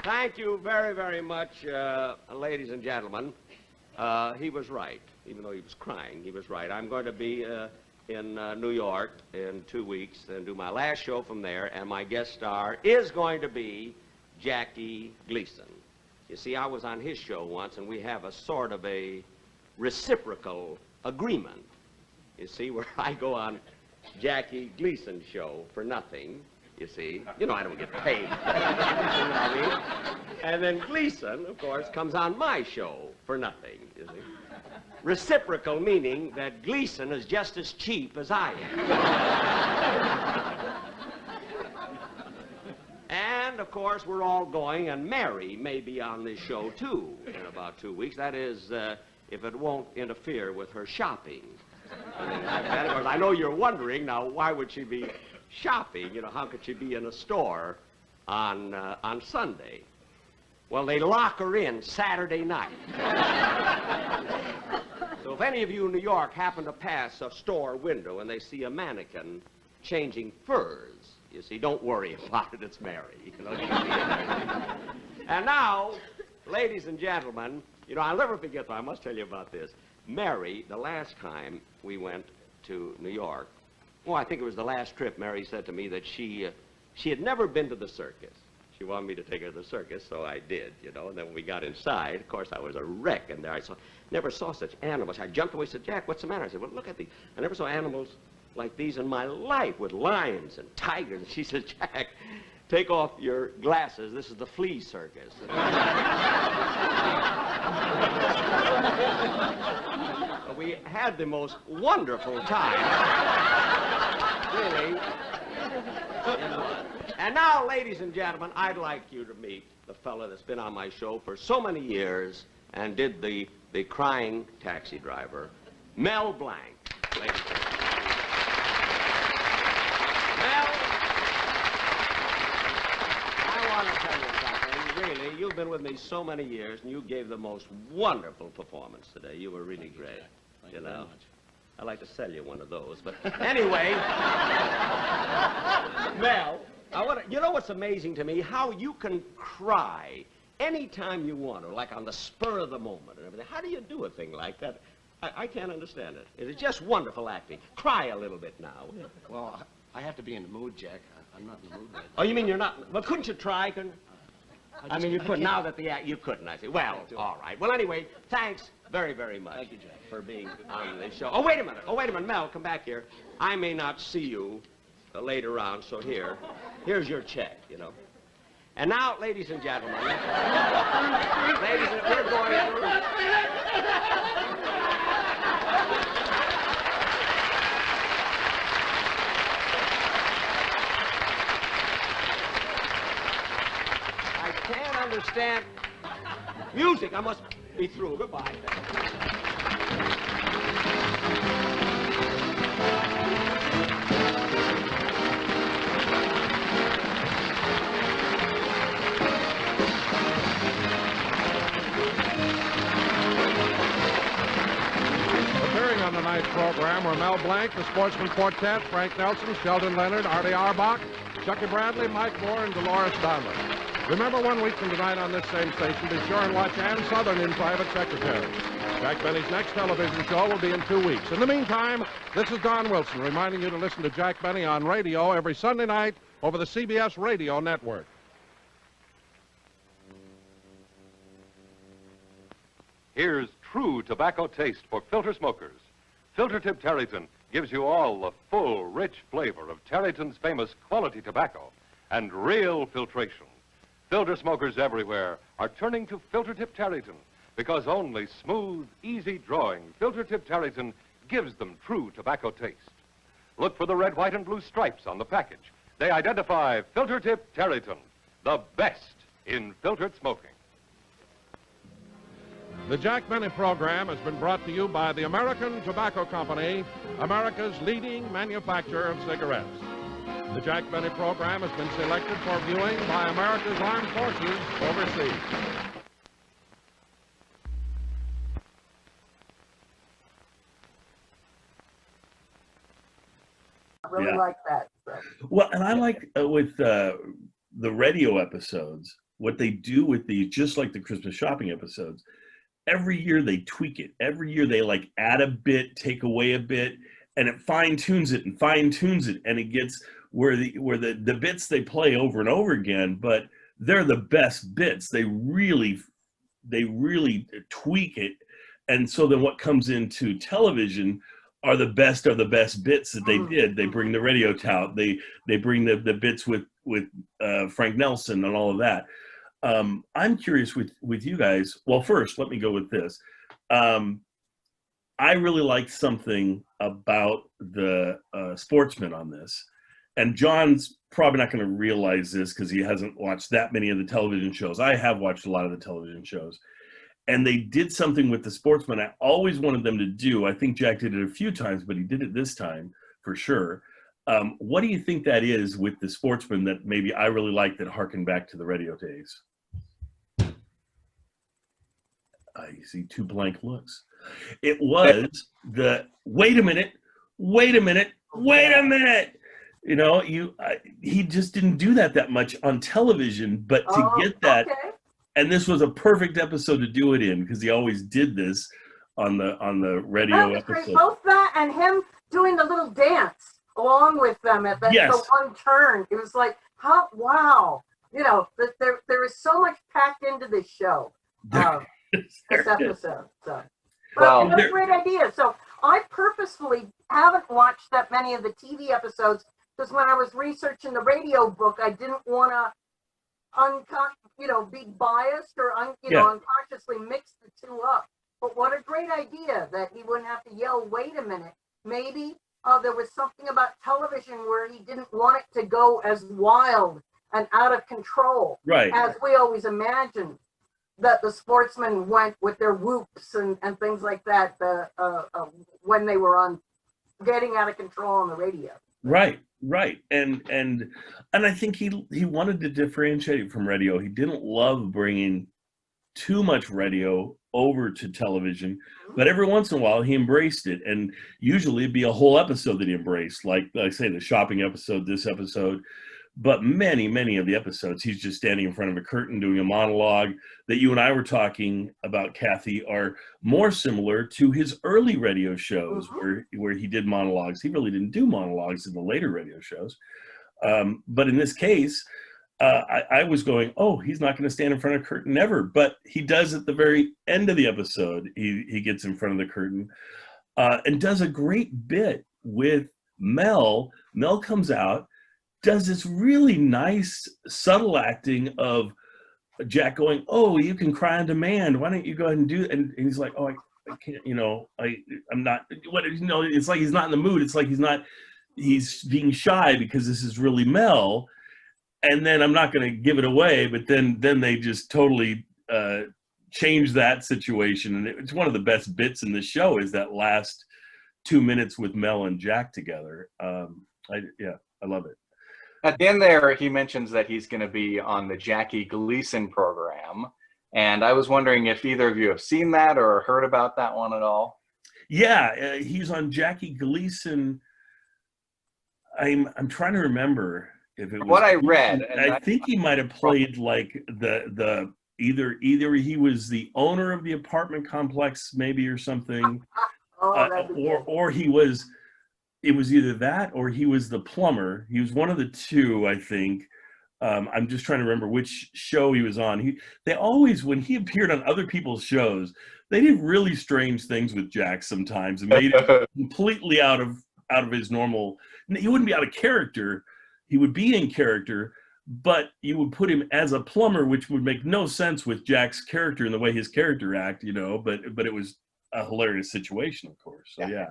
Thank you very, very much, ladies and gentlemen. He was right. Even though he was crying, he was right. I'm going to be in New York in 2 weeks and do my last show from there, and my guest star is going to be Jackie Gleason. You see, I was on his show once, and we have a sort of a reciprocal agreement. You see, where I go on Jackie Gleason's show for nothing. You see, you know I don't get paid. You know what I mean? And then Gleason, of course, comes on my show for nothing, you see. Reciprocal meaning that Gleason is just as cheap as I am. And, of course, we're all going, and Mary may be on this show, too, in about 2 weeks. That is, if it won't interfere with her shopping. And, of course, I know you're wondering, now, why would she be shopping? You know, how could she be in a store on Sunday? Well, they lock her in Saturday night. So if any of you in New York happen to pass a store window and they see a mannequin changing furs, you see, don't worry about it, it's Mary. You know, and now, ladies and gentlemen, you know, I'll never forget, though, I must tell you about this. Mary, the last time we went to New York, well, I think it was the last trip, Mary said to me that she had never been to the circus. She wanted me to take her to the circus, so I did, you know. And then when we got inside, of course, I was a wreck in there. Never saw such animals. I jumped away and said, Jack, what's the matter? I said, well, look at these. I never saw animals like these in my life, with lions and tigers. And she said, Jack, take off your glasses. This is the flea circus. We had the most wonderful time. Really. And now, ladies and gentlemen, I'd like you to meet the fella that's been on my show for so many years and did the crying taxi driver, Mel Blanc. Ladies and gentlemen. Mel, I want to tell you something. Really, you've been with me so many years, and you gave the most wonderful performance today. You were really great. Thank you very much. I'd like to sell you one of those, but anyway, Mel, you know what's amazing to me? How you can cry anytime you want to, like on the spur of the moment and everything. How do you do a thing like that? I can't understand it. It is just wonderful acting. Cry a little bit now. Well, I have to be in the mood, Jack. I'm not in the mood right now. Oh, you mean you're not? Well, couldn't you try? I mean, you couldn't. Now that you couldn't, I say. Well, all right. Well, anyway, thanks very, very much. Thank you, Jack. For being on the show. Oh, wait a minute. Oh, wait a minute. Mel, come back here. I may not see you later on, so here's your check, you know. And now, ladies and gentlemen, we're going to... I can't understand music. I must be through. Goodbye. Appearing on tonight's program were Mel Blanc, the Sportsman Quartet, Frank Nelson, Sheldon Leonard, Artie Auerbach, Chucky Bradley, Mike Moore, and Dolores Donlin. Remember, 1 week from tonight on this same station, be sure and watch Ann Southern in Private Secretary. Jack Benny's next television show will be in 2 weeks. In the meantime, this is Don Wilson reminding you to listen to Jack Benny on radio every Sunday night over the CBS Radio Network. Here's true tobacco taste for filter smokers. Filter Tip Tareyton gives you all the full, rich flavor of Tareyton's famous quality tobacco and real filtration. Filter smokers everywhere are turning to Filter Tip Tareyton because only smooth, easy-drawing Filter Tip Tareyton gives them true tobacco taste. Look for the red, white, and blue stripes on the package. They identify Filter Tip Tareyton, the best in filtered smoking. The Jack Benny program has been brought to you by the American Tobacco Company, America's leading manufacturer of cigarettes. The Jack Benny program has been selected for viewing by America's armed forces overseas. I really like that. So. Well, and I like with the radio episodes, what they do with these, just like the Christmas shopping episodes, every year they tweak it. Every year they like add a bit, take away a bit, and it fine-tunes it and fine-tunes it, and it gets where the bits they play over and over again, but they're the best bits. They really tweak it, and so then what comes into television are the best bits that they did. They bring the radio tout, they bring the bits with Frank Nelson and all of that. I'm curious with you guys. Well, first, let me go with this. I really liked something about the Sportsman on this. And John's probably not going to realize this because he hasn't watched that many of the television shows. I have watched a lot of the television shows. And they did something with the Sportsman I always wanted them to do. I think Jack did it a few times, but he did it this time for sure. What do you think that is with the Sportsman that maybe I really like that harkened back to the radio days? You see two blank looks. It was the, wait a minute. You know, he just didn't do that much on television, but to get that, and this was a perfect episode to do it in because he always did this on the radio episode. Great. Both that and him doing the little dance along with them at that the one turn. It was like, wow, you know, there is so much packed into this show. This episode. So. Well, that's a great idea. So I purposefully haven't watched that many of the TV episodes because when I was researching the radio book, I didn't want to, be biased or unconsciously mix the two up. But what a great idea that he wouldn't have to yell, "Wait a minute!" Maybe there was something about television where he didn't want it to go as wild and out of control, right? As we always imagined that the Sportsmen went with their whoops and things like that when they were on getting out of control on the radio. Right. And I think he wanted to differentiate it from radio. He didn't love bringing too much radio over to television, but every once in a while he embraced it. And usually it'd be a whole episode that he embraced, like I say, the shopping episode, this episode. But many of the episodes, he's just standing in front of a curtain doing a monologue that you and I were talking about, Kathy, are more similar to his early radio shows where he did monologues. He really didn't do monologues in the later radio shows. But in this case, I was going, oh, he's not going to stand in front of the curtain ever, but he does at the very end of the episode. He gets in front of the curtain and does a great bit with Mel. Mel comes out, does this really nice, subtle acting of Jack going, oh, you can cry on demand. Why don't you go ahead and do it? And he's like, oh, I can't, I'm not, it's like he's not in the mood. It's like he's being shy because this is really Mel. And then I'm not going to give it away, but then they just totally change that situation. And it's one of the best bits in the show is that last 2 minutes with Mel and Jack together. I love it. At the end there, he mentions that he's going to be on the Jackie Gleason program. And I was wondering if either of you have seen that or heard about that one at all. Yeah, he's on Jackie Gleason. I'm trying to remember if it was what I read. I think he might have played like the either he was the owner of the apartment complex maybe or something, or he was. It was either that or he was the plumber. He was one of the two, I think. I'm just trying to remember which show he was on. They always, when he appeared on other people's shows, they did really strange things with Jack sometimes and made him completely out of his normal. He wouldn't be out of character. He would be in character, but you would put him as a plumber, which would make no sense with Jack's character and the way his character act, but it was a hilarious situation, of course. So yeah.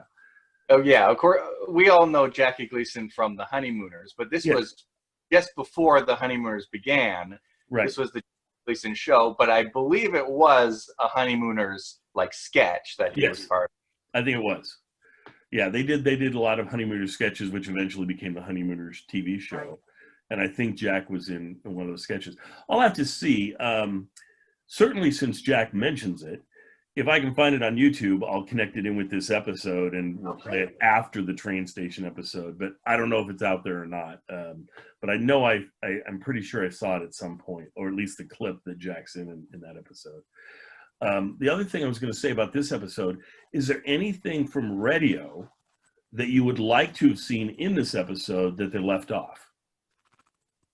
Oh yeah, of course. We all know Jackie Gleason from The Honeymooners, but this was just before The Honeymooners began. Right. This was the Gleason show, but I believe it was a Honeymooners like sketch that he was part of. I think it was. Yeah, they did a lot of Honeymooners sketches, which eventually became the Honeymooners TV show. Right. And I think Jack was in one of those sketches. I'll have to see. Certainly, since Jack mentions it, if I can find it on YouTube, I'll connect it in with this episode and we'll play it after the train station episode. But I don't know if it's out there or not. But I know I'm pretty sure I saw it at some point, or at least the clip that Jack's in that episode. The other thing I was going to say about this episode, is there anything from radio that you would like to have seen in this episode that they left off?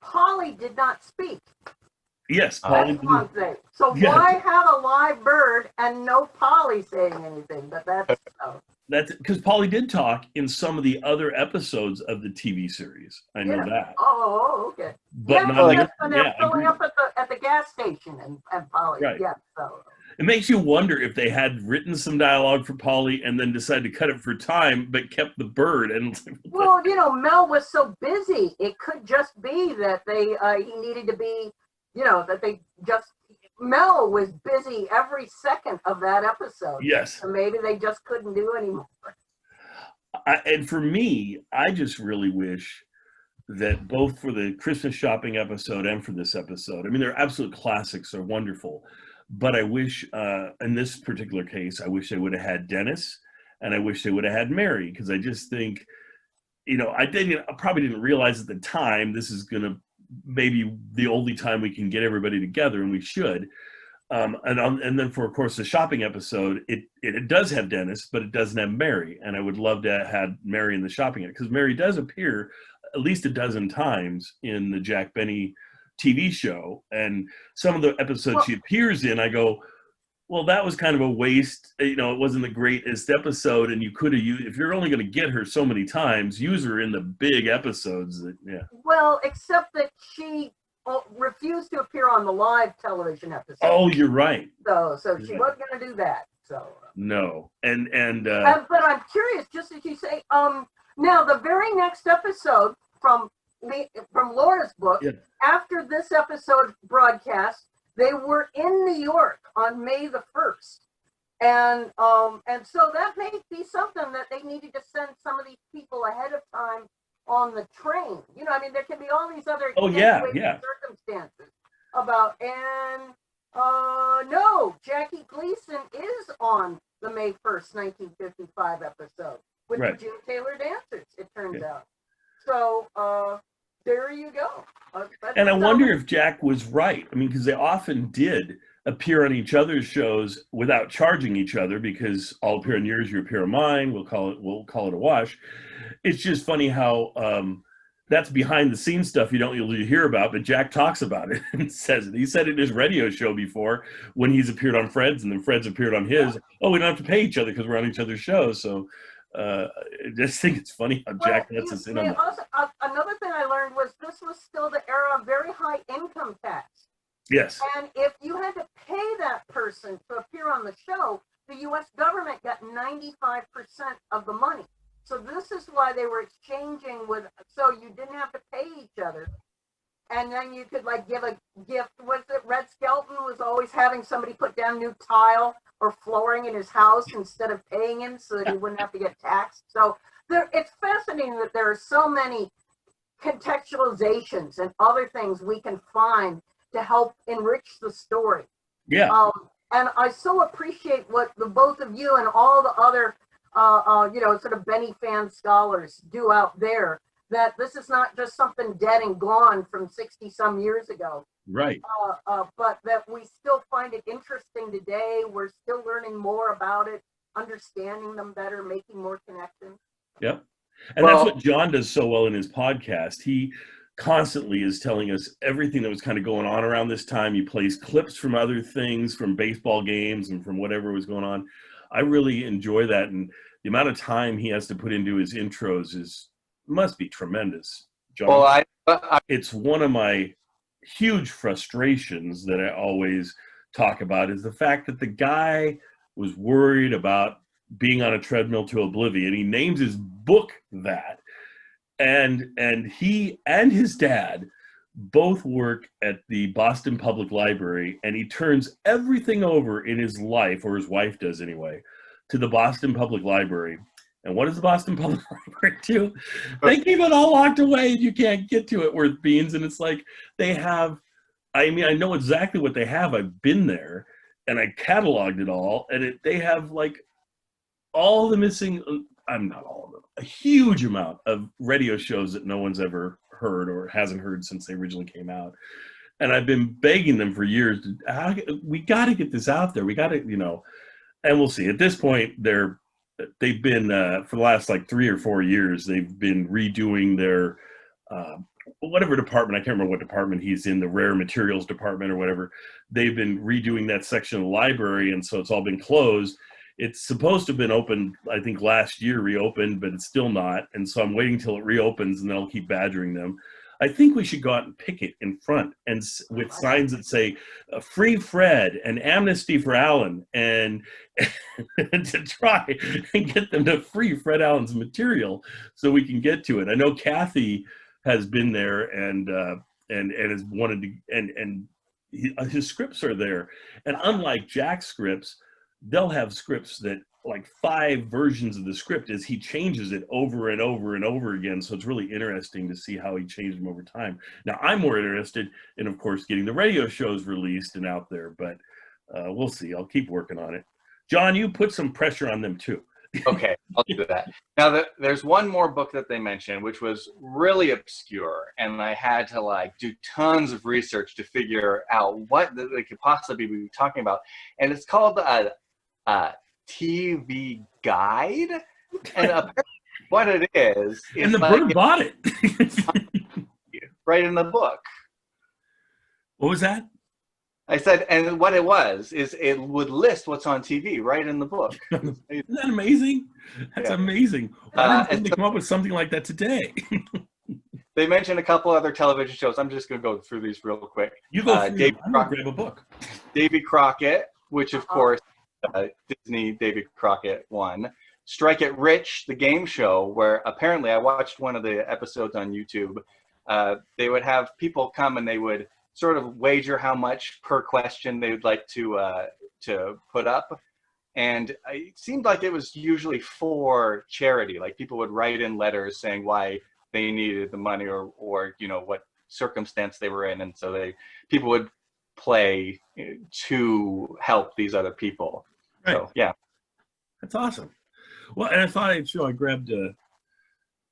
Polly did not speak. Yes, Polly. That's one thing. So why have a live bird and no Polly saying anything? But that's because Polly did talk in some of the other episodes of the TV series. I know that. Oh, okay. But they're filling up at the gas station and Polly. Right. Yeah. So it makes you wonder if they had written some dialogue for Polly and then decided to cut it for time, but kept the bird. And well, Mel was so busy. It could just be that he needed to be. Mel was busy every second of that episode. Yes. So maybe they just couldn't do anymore. And for me, I just really wish that both for the Christmas shopping episode and for this episode, I mean, they're absolute classics, they're wonderful. But I wish, in this particular case, I wish they would have had Dennis and I wish they would have had Mary, because I just think, I probably didn't realize at the time this is going to maybe the only time we can get everybody together, and we should. And then for, of course, the shopping episode, it does have Dennis, but it doesn't have Mary. And I would love to have Mary in the shopping, because Mary does appear at least a dozen times in the Jack Benny TV show. And some of the episodes she appears in, I go, well, that was kind of a waste. It wasn't the greatest episode, and you could have used, if you're only going to get her so many times, use her in the big episodes. Well, except that she refused to appear on the live television episode. Oh, you're right. So she wasn't going to do that. So no, and but I'm curious, just as you say, now the very next episode from Laura's book, after this episode broadcast, they were in New York on May the 1st. And so that may be something that they needed to send some of these people ahead of time on the train. There can be all these other circumstances about, and no, Jackie Gleason is on the May 1st, 1955 episode with the June Taylor Dancers, it turns out. So, there you go. And I wonder if Jack was right. I mean, because they often did appear on each other's shows without charging each other, because I'll appear on yours, you appear on mine. We'll call it a wash. It's just funny how that's behind the scenes stuff you don't usually hear about, but Jack talks about it and says it. He said it in his radio show before when he's appeared on Fred's and then Fred's appeared on his. Oh, we don't have to pay each other because we're on each other's shows. So I just think it's funny how Jack lets us in on that. Also, another thing I learned was this was still the era of very high income tax. Yes. And if you had to pay that person to appear on the show, the U.S. government got 95% of the money. So this is why they were exchanging so you didn't have to pay each other. And then you could like give a gift. Was it Red Skelton was always having somebody put down new tile or flooring in his house instead of paying him so that he wouldn't have to get taxed. So it's fascinating that there are so many contextualizations and other things we can find to help enrich the story. Yeah. And I so appreciate what the both of you and all the other, sort of Benny fan scholars do out there, that this is not just something dead and gone from 60 some years ago. Right. But that we still find it interesting today. We're still learning more about it, understanding them better, making more connections. Yep. And that's what John does so well in his podcast. He constantly is telling us everything that was kind of going on around this time. He plays clips from other things, from baseball games and from whatever was going on. I really enjoy that. And the amount of time he has to put into his intros must be tremendous, John. Well, it's one of my huge frustrations that I always talk about is the fact that the guy was worried about being on a treadmill to oblivion. He names his book that. And he and his dad both work at the Boston Public Library, and he turns everything over in his life, or his wife does anyway, to the Boston Public Library. And what does the Boston Public Library do? They keep it all locked away and you can't get to it worth beans. And it's like they have, I know exactly what they have. I've been there and I cataloged it all, and they have like all the missing, not all of them, a huge amount of radio shows that no one's ever heard or hasn't heard since they originally came out. And I've been begging them for years, we got to get this out there. We got to, and we'll see. At this point, they've been, for the last like 3 or 4 years, they've been redoing their, whatever department, I can't remember what department he's in, the rare materials department or whatever. They've been redoing that section of the library. And so it's all been closed. It's supposed to have been open, I think last year reopened, but it's still not. And so I'm waiting till it reopens and then I'll keep badgering them. I think we should go out and picket in front and with signs that say free Fred and amnesty for Allen, and to try and get them to free Fred Allen's material so we can get to it. I know Kathy has been there and has wanted to, and his scripts are there. And unlike Jack's scripts, they'll have scripts that like 5 versions of the script as he changes it over and over and over again. So it's really interesting to see how he changed them over time. Now I'm more interested in, of course, getting the radio shows released and out there, but we'll see. I'll keep working on it. John, you put some pressure on them too. Okay, I'll do that. Now, there's one more book that they mentioned, which was really obscure, and I had to like do tons of research to figure out what they could possibly be talking about. And it's called TV Guide, and apparently what it is and the bird bought it right in the book. What was that? I said, and what it was is it would list what's on TV right in the book. Isn't that amazing? That's amazing. Why didn't they come up with something like that today? They mentioned a couple other television shows. I'm just going to go through these real quick. You go through them. I'm going to grab a book. Davy Crockett, which of course Disney Davy Crockett won. Strike It Rich, the game show, where apparently I watched one of the episodes on YouTube. They would have people come and they would sort of wager how much per question they would like to put up. And it seemed like it was usually for charity. Like people would write in letters saying why they needed the money or what circumstance they were in. And so people would play to help these other people. Right. So, yeah. That's awesome. Well, and I thought I'd show, I grabbed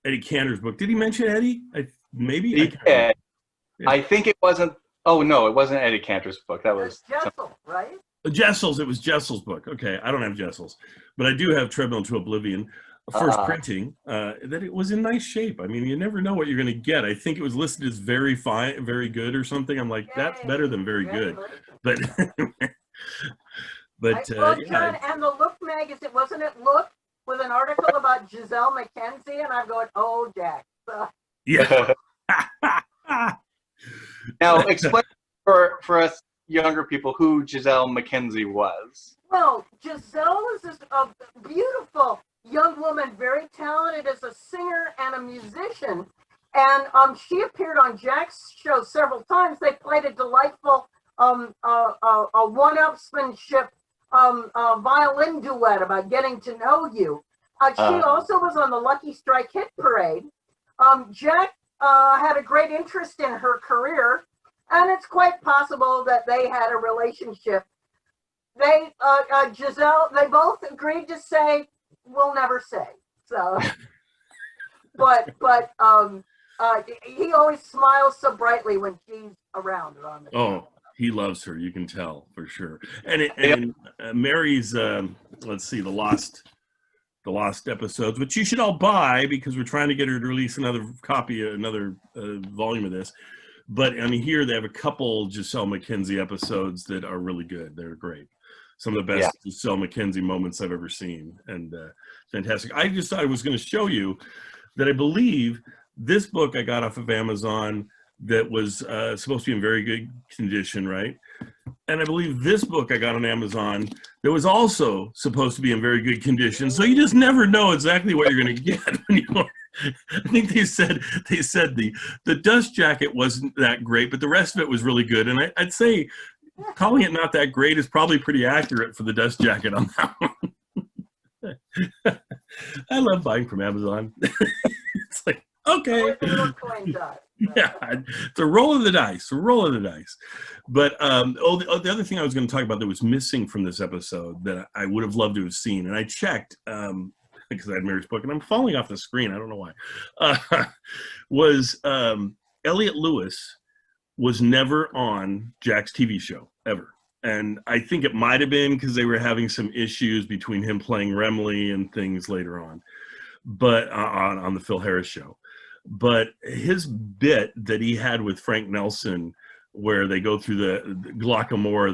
Eddie Cantor's book. Did he mention Eddie? Maybe? He did. I think it wasn't. Oh, no, it wasn't Eddie Cantor's book. That was Giselle, right? Gisele's. It was Gisele's book. Okay, I don't have Gisele's, but I do have Treadmill to Oblivion. first printing, that it was in nice shape. I mean, you never know what you're going to get. I think it was listed as very fine, very good or something. I'm like, that's better than very good. But Well, John, and the Look magazine, wasn't it Look, with an article about Giselle Mckenzie, and I'm going, oh, Jack. Yeah. Now, explain for us younger people who Giselle Mckenzie was. Well, Giselle is this beautiful young woman, very talented as a singer and a musician. And she appeared on Jack's show several times. They played a delightful a one-upsmanship violin duet about getting to know you. She also was on the Lucky Strike Hit Parade. Jack had a great interest in her career, and it's quite possible that they had a relationship. They, Giselle, they both agreed to say, we'll never say. So, but he always smiles so brightly when she's around. Oh, he loves her. You can tell for sure. And Mary's, let's see, the lost episodes, which you should all buy because we're trying to get her to release another copy, another volume of this. But I mean, here they have a couple Giselle Mckenzie episodes that are really good. They're great. Some of the best Giselle Mckenzie moments I've ever seen, and fantastic. I just thought I was going to show you that I believe this book I got off of Amazon that was supposed to be in very good condition, right? And I believe this book I got on Amazon that was also supposed to be in very good condition. So you just never know exactly what you're going to get when you. I think they said the dust jacket wasn't that great, but the rest of it was really good. And I'd say calling it not that great is probably pretty accurate for the dust jacket on that one. I love buying from Amazon. It's like, okay. Yeah, it's a roll of the dice, But the other thing I was going to talk about that was missing from this episode that I would have loved to have seen, and I checked because I had Mary's book, and I'm falling off the screen. I don't know why. Was Elliot Lewis was never on Jack's TV show ever. And I think it might have been because they were having some issues between him playing Remley and things later on, but on the Phil Harris show. But his bit that he had with Frank Nelson, where they go through the Glockamore,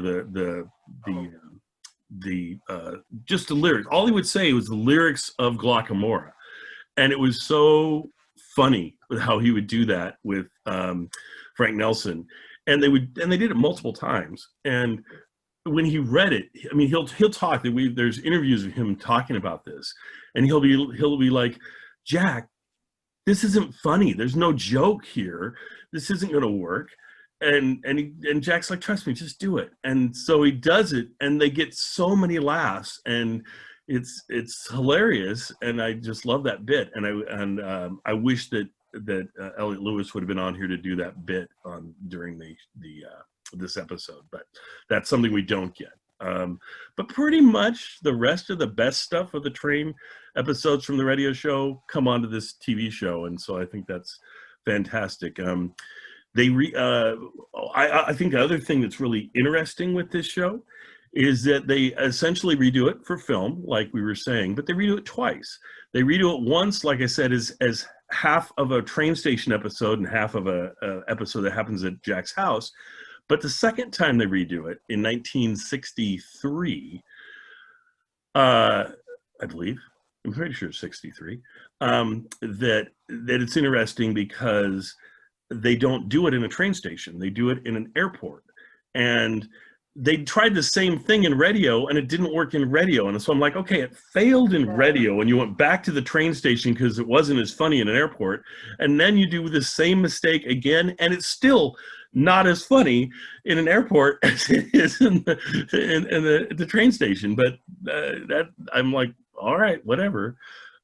just the lyrics. All he would say was the lyrics of Glockamora, and it was so funny how he would do that with Frank Nelson, and they did it multiple times. And when he read it, I mean, he'll talk. There's interviews of him talking about this, and he'll be like, Jack, this isn't funny. There's no joke here. This isn't going to work. And Jack's like, trust me, just do it. And so he does it, and they get so many laughs, and it's hilarious. And I just love that bit. And I wish that Elliot Lewis would have been on here to do that bit during this episode, but that's something we don't get. But pretty much the rest of the best stuff of the train episodes from the radio show come onto this TV show, and so I think that's fantastic. I think the other thing that's really interesting with this show is that they essentially redo it for film, like we were saying, but they redo it twice. They redo it once, like I said, as half of a train station episode and half of a episode that happens at Jack's house. But the second time they redo it in 1963, I believe, I'm pretty sure it's 63, that it's interesting because they don't do it in a train station. They do it in an airport. And they tried the same thing in radio, and it didn't work in radio. And so I'm like, okay, it failed in radio, and you went back to the train station because it wasn't as funny in an airport. And then you do the same mistake again, and it's still not as funny in an airport as it is in the train station. But that I'm like, all right, whatever.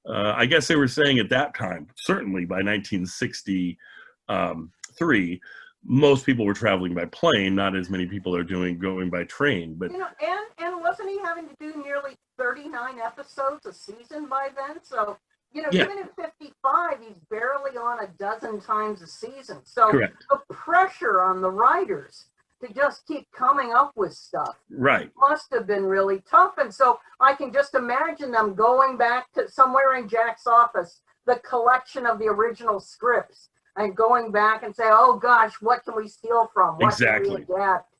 I guess they were saying at that time, certainly by 1963, most people were traveling by plane. Not as many people are going by train. But and wasn't he having to do nearly 39 episodes a season by then? So even at 55, he's barely on a dozen times a season. So correct. The pressure on the writers to just keep coming up with stuff. Right. Must have been really tough. And so I can just imagine them going back to somewhere in Jack's office, the collection of the original scripts, and going back and say, oh gosh, what can we steal from? What Exactly. can we adapt?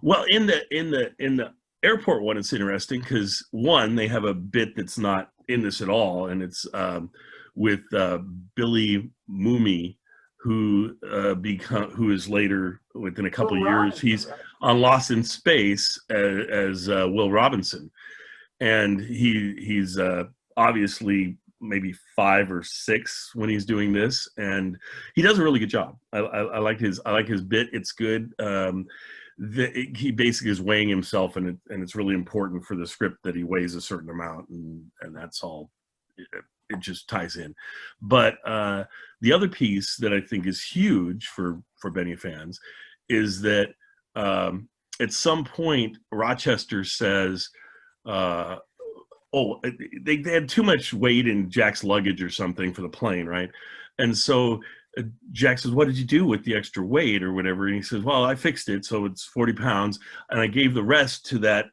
Well, in the airport one, it's interesting because one, they have a bit that's not in this at all, and it's with Billy Mooney, who is later, within a couple of years, he's on Lost in Space as Will Robinson, and he's obviously maybe 5 or 6 when he's doing this, and he does a really good job. I like his bit. It's good. He basically is weighing himself, and it's really important for the script that he weighs a certain amount, and that's all. It just ties in. But the other piece that I think is huge for Benny fans is that at some point Rochester says, they had too much weight in Jack's luggage or something for the plane, right? And so Jack says, what did you do with the extra weight or whatever? And he says, well, I fixed it, so it's 40 pounds, and I gave the rest to that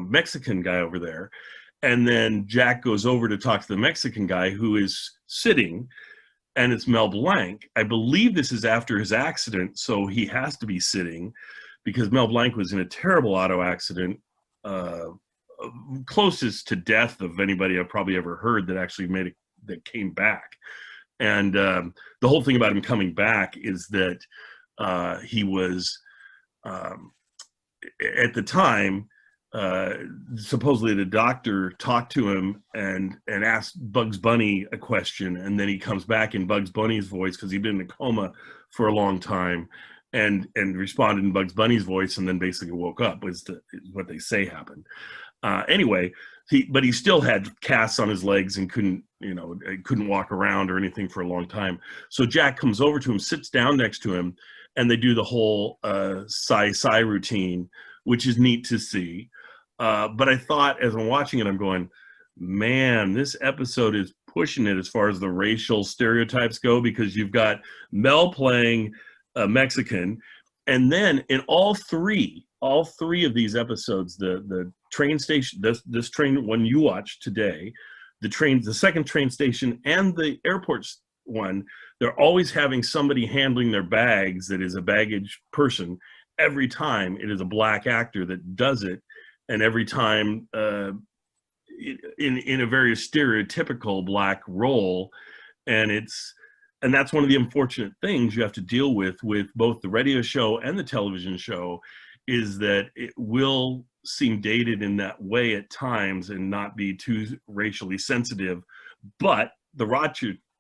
Mexican guy over there. And then Jack goes over to talk to the Mexican guy who is sitting, and it's Mel Blanc. I believe this is after his accident, so he has to be sitting because Mel Blanc was in a terrible auto accident, closest to death of anybody I've probably ever heard that actually that came back. And the whole thing about him coming back is that he was, at the time, supposedly the doctor talked to him and asked Bugs Bunny a question, and then he comes back in Bugs Bunny's voice because he'd been in a coma for a long time, and responded in Bugs Bunny's voice, and then basically woke up, is what they say happened. Anyway, but he still had casts on his legs and couldn't walk around or anything for a long time. So Jack comes over to him, sits down next to him, and they do the whole sigh routine, which is neat to see. But I thought, as I'm watching it, I'm going, man, this episode is pushing it as far as the racial stereotypes go, because you've got Mel playing a Mexican, and then in all three of these episodes, the train station, this train one you watched today, the second train station, and the airport one, they're always having somebody handling their bags that is a baggage person. Every time it is a black actor that does it, and every time in a very stereotypical black role, and that's one of the unfortunate things you have to deal with both the radio show and the television show, is that it will seem dated in that way at times and not be too racially sensitive. But the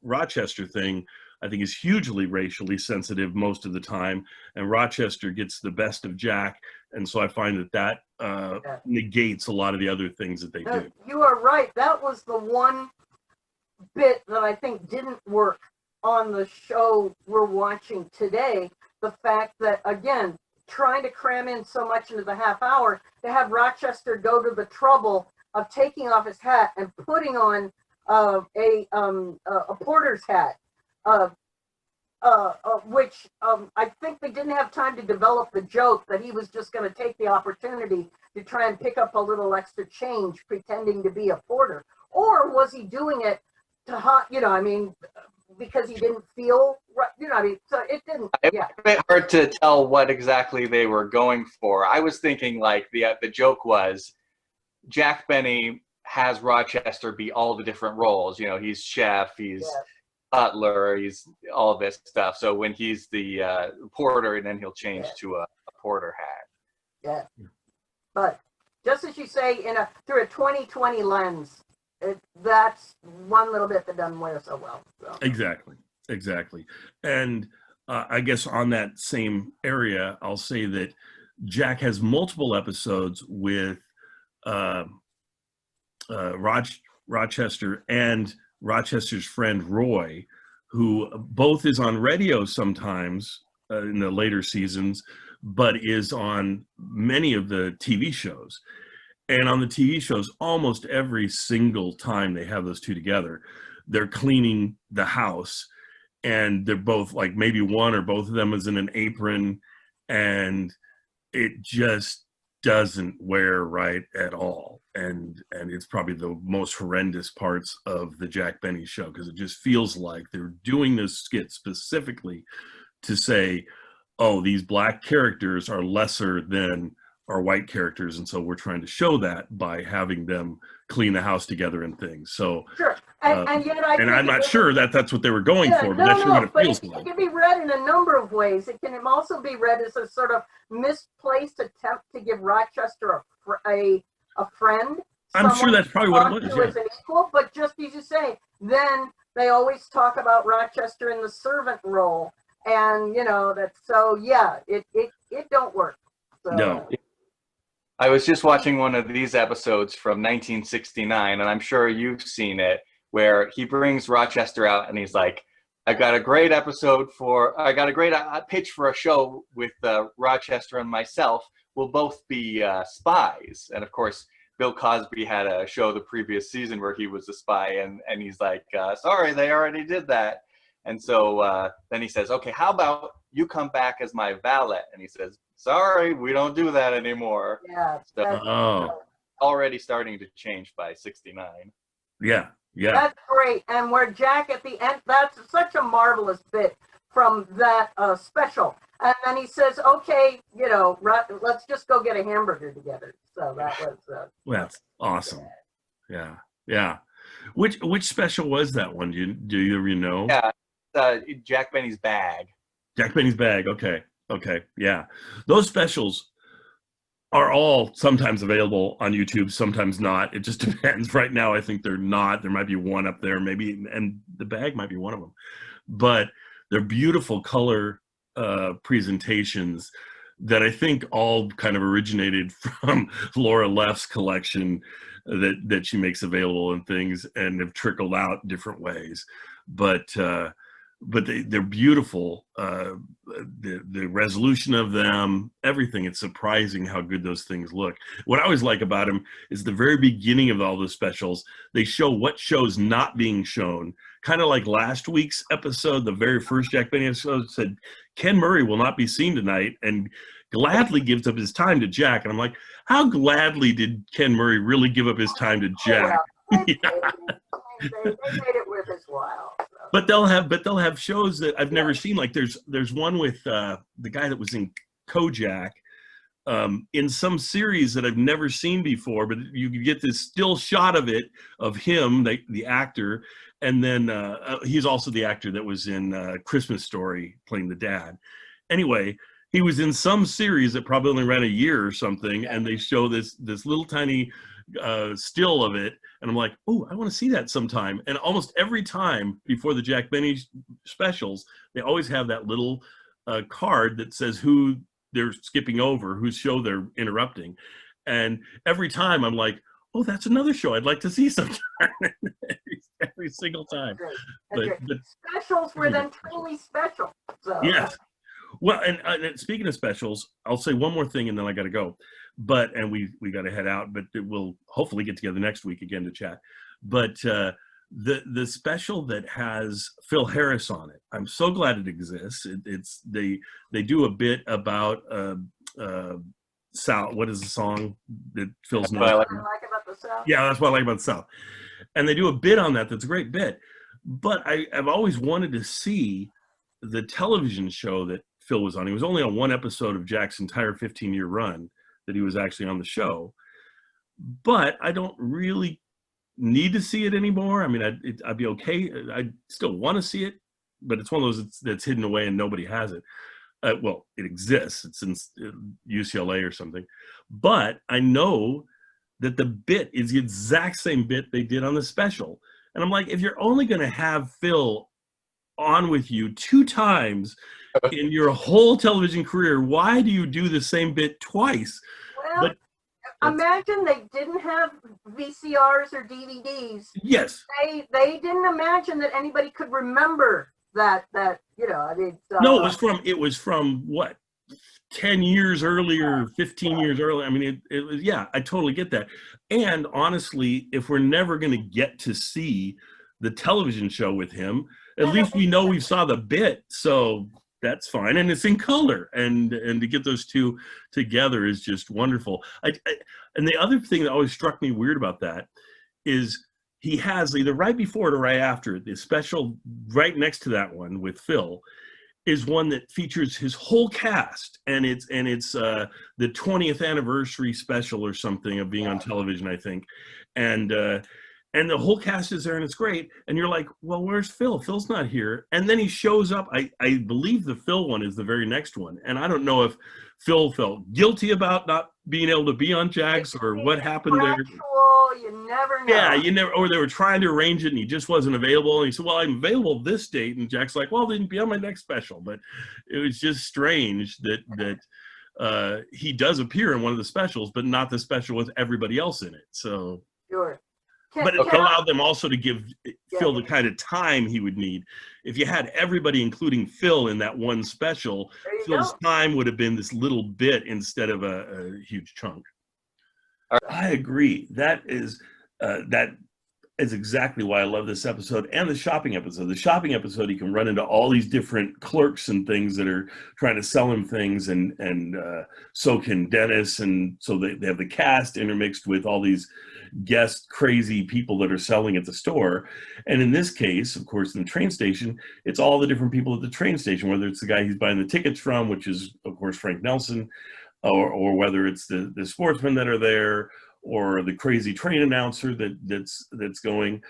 Rochester thing, I think, is hugely racially sensitive most of the time, and Rochester gets the best of Jack, and so I find that negates a lot of the other things that they do. You are right. That was the one bit that I think didn't work on the show we're watching today. The fact that, again, trying to cram in so much into the half hour, to have Rochester go to the trouble of taking off his hat and putting on a porter's hat, which I think they didn't have time to develop the joke that he was just going to take the opportunity to try and pick up a little extra change pretending to be a porter. Or was he doing it to, because he didn't feel right, so it didn't, yeah. It's a bit hard to tell what exactly they were going for. I was thinking like the joke was Jack Benny has Rochester be all the different roles. He's chef, he's butler, he's all this stuff. So when he's the porter, and then he'll change to a porter hat. Yeah. But just as you say, through a 2020 lens, that's one little bit that doesn't wear so well. So. Exactly. And I guess on that same area, I'll say that Jack has multiple episodes with Rochester and Rochester's friend Roy, who both is on radio sometimes in the later seasons, but is on many of the TV shows. And on the TV shows, almost every single time they have those two together, they're cleaning the house, and they're both, like, maybe one or both of them is in an apron, and it just doesn't wear right at all. And it's probably the most horrendous parts of the Jack Benny show, because it just feels like they're doing this skit specifically to say, oh, these black characters are lesser than our white characters, and so we're trying to show that by having them clean the house together and things. So sure, and yet and I'm not sure that that's what they were going for, but that's sure what it feels like. It can be read in a number of ways. It can also be read as a sort of misplaced attempt to give Rochester a friend. I'm sure that's probably what it was. As an equal, but just as you say, then they always talk about Rochester in the servant role, and that. So yeah, it don't work. So. No. I was just watching one of these episodes from 1969, and I'm sure you've seen it, where he brings Rochester out and he's like, I got a great pitch for a show with Rochester and myself. We'll both be spies. And of course, Bill Cosby had a show the previous season where he was a spy, and he's like, sorry, they already did that. And so then he says, okay, how about you come back as my valet? And he says, sorry, we don't do that anymore. Yeah. So already starting to change by 69. Yeah. That's great. And where Jack at the end, that's such a marvelous bit from that special. And then he says, okay, let's just go get a hamburger together. So that was... that's awesome. Yeah. Which special was that one? Do you ever know? Yeah, Jack Benny's Bag. Jack Benny's Bag. Okay. Yeah. Those specials are all sometimes available on YouTube, sometimes not. It just depends. Right now, I think they're not. There might be one up there, maybe, and the Bag might be one of them. But they're beautiful color presentations that I think all kind of originated from Laura Leff's collection that she makes available and things, and have trickled out different ways. But they're beautiful. The resolution of them, everything. It's surprising how good those things look. What I always like about them is the very beginning of all those specials, they show what show's not being shown. Kind of like last week's episode, the very first Jack Benny episode said, Ken Murray will not be seen tonight, and gladly gives up his time to Jack. And I'm like, how gladly did Ken Murray really give up his time to Jack? They made it worth his while. So. But they'll have shows that I've never seen. Like there's one with the guy that was in Kojak in some series that I've never seen before. But you get this still shot of it, of him, the actor, and then he's also the actor that was in Christmas Story playing the dad. Anyway, he was in some series that probably only ran a year or something, and they show this little tiny still of it, and I'm like, oh, I want to see that sometime. And almost every time before the Jack Benny specials, they always have that little card that says who they're skipping over, whose show they're interrupting. And every time I'm like, oh, that's another show I'd like to see sometime. every single time. But specials were then truly special. So. Yes. Well, and speaking of specials, I'll say one more thing and then I got to go. And we got to head out, but we'll hopefully get together next week again to chat. But the special that has Phil Harris on it, I'm so glad it exists. They do a bit about South. What is the song that Phil's known? That's what I like about the South. Yeah, that's what I like about the South. And they do a bit on that. That's a great bit. But I've always wanted to see the television show that Phil was on. He was only on one episode of Jack's entire 15-year run that he was actually on the show. But I don't really need to see it anymore. I mean, I'd be okay. I still want to see it, but it's one of those that's hidden away and nobody has it. Well, it exists. It's in UCLA or something. But I know that the bit is the exact same bit they did on the special. And I'm like, if you're only going to have Phil on with you 2 times in your whole television career, why do you do the same bit twice? Well, imagine they didn't have VCRs or DVDs. Yes. They didn't imagine that anybody could remember that I mean. No, it was from what, 10 years earlier, 15 years earlier. I mean, it was, yeah, I totally get that. And honestly, if we're never going to get to see the television show with him, at least we know we saw the bit. So that's fine, and it's in color, and to get those two together is just wonderful. And the other thing that always struck me weird about that is he has either right before it or right after it, the special right next to that one with Phil is one that features his whole cast, and it's the 20th anniversary special or something of being on television, I think, and the whole cast is there, and it's great. And you're like, well, where's Phil? Phil's not here. And then he shows up. I believe the Phil one is the very next one. And I don't know if Phil felt guilty about not being able to be on Jack's or what happened there. You never know. Yeah, you never. Or they were trying to arrange it, and he just wasn't available. And he said, well, I'm available this date. And Jack's like, well, then be on my next special. But it was just strange that he does appear in one of the specials, but not the special with everybody else in it. So. Sure. But it allowed them also to give Phil the kind of time he would need. If you had everybody, including Phil, in that one special, Phil's time would have been this little bit instead of a huge chunk. I agree. That is exactly why I love this episode and the shopping episode. The shopping episode, he can run into all these different clerks and things that are trying to sell him things, and so can Dennis, and so they have the cast intermixed with all these guest crazy people that are selling at the store. And in this case, of course, in the train station, it's all the different people at the train station, whether it's the guy he's buying the tickets from, which is of course Frank Nelson, or whether it's the sportsmen that are there, or the crazy train announcer that's going.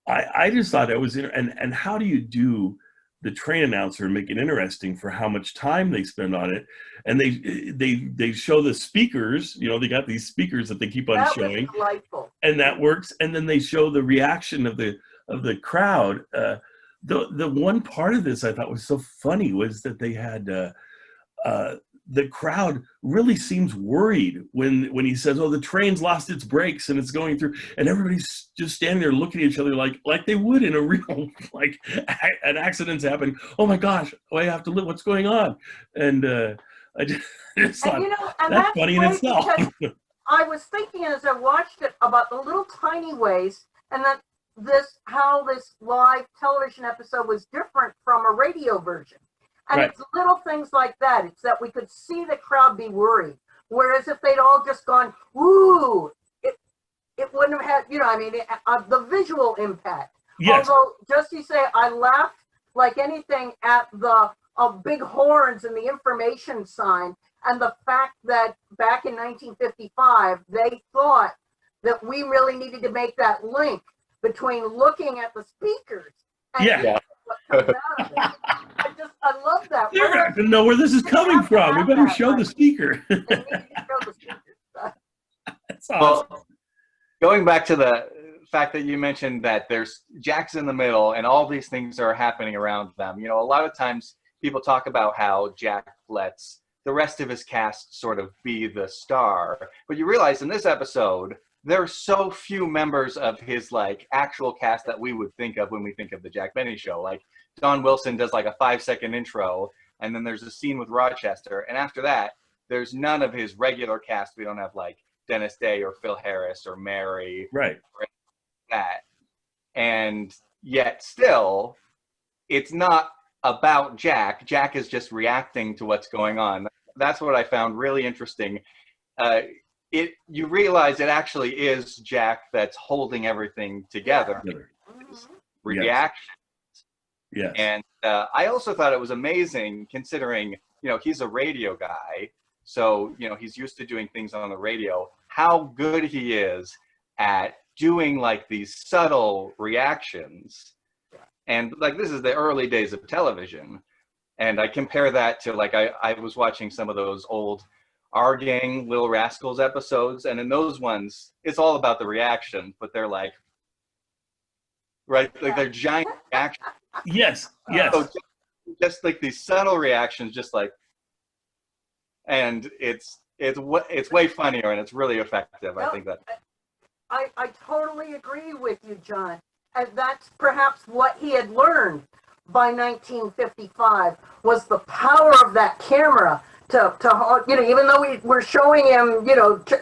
I just thought that was and how do you do the train announcer and make it interesting for how much time they spend on it? And they show the speakers, they got these speakers that they keep on showing, delightful. And that works. And then they show the reaction of the crowd. The one part of this I thought was so funny was that they had the crowd really seems worried when he says, oh, the train's lost its brakes and it's going through, and everybody's just standing there looking at each other like they would in a real, like, an accident's happened. Oh my gosh, I have to live, what's going on? And I just thought, that's funny in itself. I was thinking as I watched it about the little tiny ways, and that how this live television episode was different from a radio version. And It's little things like that. It's that we could see the crowd be worried. Whereas if they'd all just gone, ooh, it wouldn't have had, the visual impact. Yes. Although, just to say, I laughed like anything at the big horns and the information sign, and the fact that back in 1955, they thought that we really needed to make that link between looking at the speakers and what comes out of it. I love that. They're not going to know where this is coming from. We better show the speaker. That's awesome. Well, going back to the fact that you mentioned that there's Jack's in the middle and all these things are happening around them. A lot of times people talk about how Jack lets the rest of his cast sort of be the star. But you realize in this episode, there are so few members of his actual cast that we would think of when we think of the Jack Benny Show. Like Don Wilson does a 5-second intro, and then there's a scene with Rochester, and after that, there's none of his regular cast. We don't have Dennis Day or Phil Harris or Mary, right? Or that, and yet still, it's not about Jack. Jack is just reacting to what's going on. That's what I found really interesting. You realize it actually is Jack that's holding everything together. Reaction. Yes. And I also thought it was amazing considering, he's a radio guy. So, he's used to doing things on the radio, how good he is at doing these subtle reactions. And this is the early days of television. And I compare that to I was watching some of those old Our Gang, Little Rascals episodes. And in those ones, it's all about the reaction, but they're they're giant reactions. Yes. So just these subtle reactions, and it's way funnier and it's really effective. I think that. I totally agree with you, John. And that's perhaps what he had learned by 1955 was the power of that camera to even though we're showing him,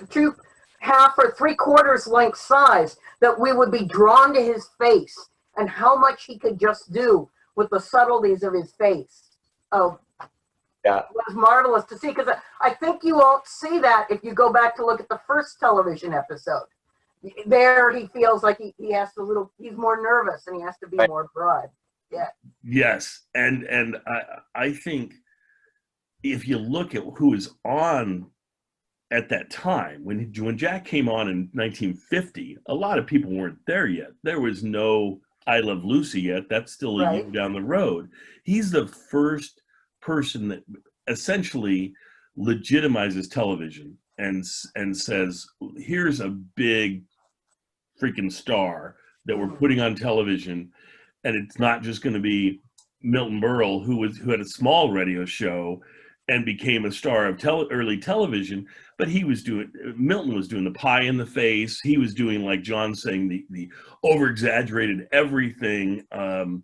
2 half or 3/4 length size, that we would be drawn to his face and how much he could just do with the subtleties of his face. Oh, was marvelous to see, because I think you won't see that if you go back to look at the first television episode. There he feels like he has to he's more nervous and he has to be more broad. Yeah. Yes, and I think if you look at who was on at that time, when Jack came on in 1950, a lot of people weren't there yet. There was no I Love Lucy yet. That's still a year down the road. He's the first person that essentially legitimizes television and says, here's a big freaking star that we're putting on television, and it's not just going to be Milton Berle, who had a small radio show and became a star of early television, but Milton was doing the pie in the face. He was doing, like John saying, the over exaggerated everything. And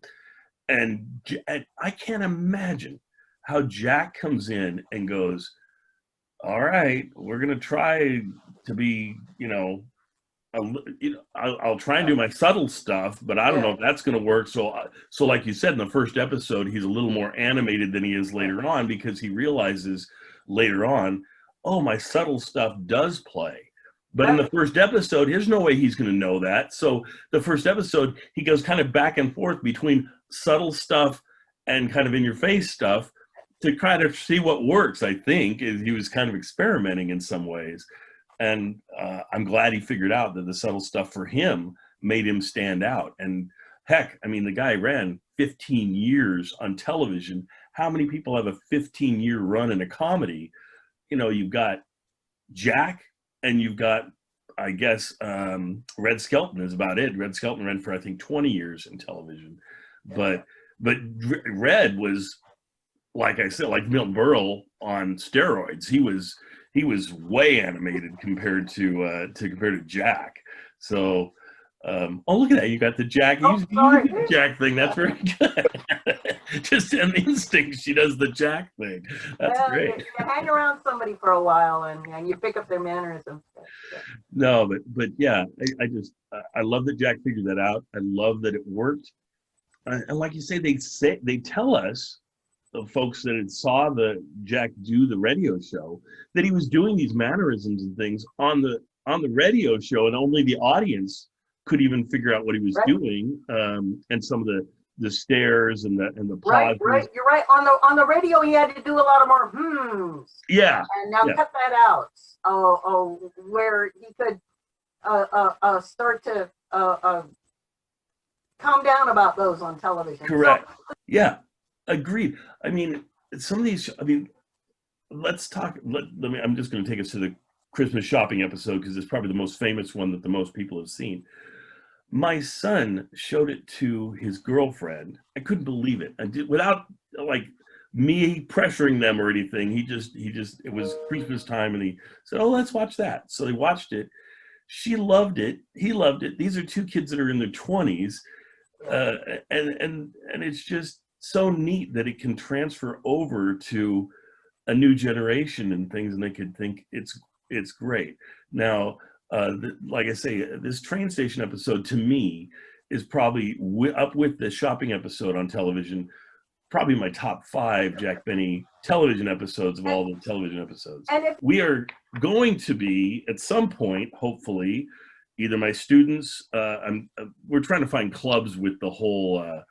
I can't imagine how Jack comes in and goes, all right, we're going to try to be, I'll try and do my subtle stuff, but I don't know if that's going to work. So like you said, in the first episode, he's a little more animated than he is later on, because he realizes later on, oh, my subtle stuff does play. But in the first episode, there's no way he's going to know that. So the first episode, he goes kind of back and forth between subtle stuff and kind of in-your-face stuff to kind of see what works, I think. He was kind of experimenting in some ways. And I'm glad he figured out that the subtle stuff for him made him stand out. And heck, I mean, the guy ran 15 years on television. How many people have a 15-year run in a comedy? You've got Jack, and you've got, I guess, Red Skelton is about it. Red Skelton ran for, I think, 20 years in television. But Red was, like I said, like Milton Berle on steroids. He was way animated compared to Jack. So, look at that! You got the Jack. You the Jack thing. That's very good. Just an instinct, she does the Jack thing. That's great. You hang around somebody for a while, and you pick up their mannerisms. No, but yeah, I love that Jack figured that out. I love that it worked. And like you say, they tell us, the folks that had saw the Jack do the radio show, that he was doing these mannerisms and things on the radio show, and only the audience could even figure out what he was doing, and some of the stares and the pauses. Right. You're right. On the radio, he had to do a lot of more hmms. Yeah. And now cut that out. Where he could start to calm down about those on television. Correct. Yeah. Agreed. I mean, some of these, let's talk, I'm just going to take us to the Christmas shopping episode, because it's probably the most famous one that the most people have seen. My son showed it to his girlfriend. I couldn't believe it. Without like me pressuring them or anything. It was Christmas time, and he said, oh, let's watch that. So they watched it. She loved it. He loved it. These are two kids that are in their 20s. And it's just so neat that it can transfer over to a new generation and things, and they could think it's great. Now, like I say, this train station episode to me is probably up with the shopping episode on television, probably my top 5 Jack Benny television episodes of all the television episodes. And we are going to be at some point, hopefully, either my students, we're trying to find clubs with the whole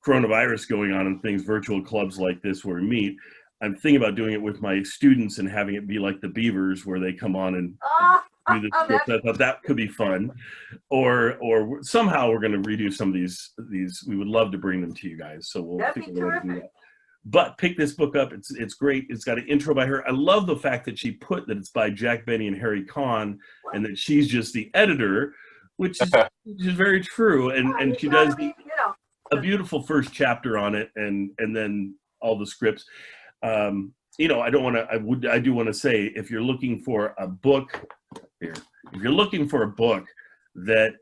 coronavirus going on and things, virtual clubs like this where we meet. I'm thinking about doing it with my students and having it be like the Beavers, where they come on and do the script. I thought that could be fun. Or somehow we're going to redo some of these. We would love to bring them to you guys. So we'll figure out how to do that. But pick this book up. It's great. It's got an intro by her. I love the fact that she put that it's by Jack Benny and Harry Kahn, and that she's just the editor, which is very true. And she does a beautiful first chapter on it, and then all the scripts. I don't want to. I do want to say, if you're looking for a book here, if you're looking for a book that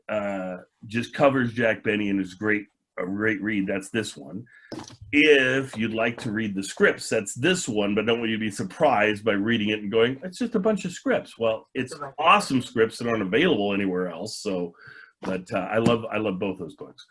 just covers Jack Benny and is a great read, that's this one. If you'd like to read the scripts, that's this one, but don't want you to be surprised by reading it and going, it's just a bunch of scripts. Well, it's awesome scripts that aren't available anywhere else. So, but I love both those books.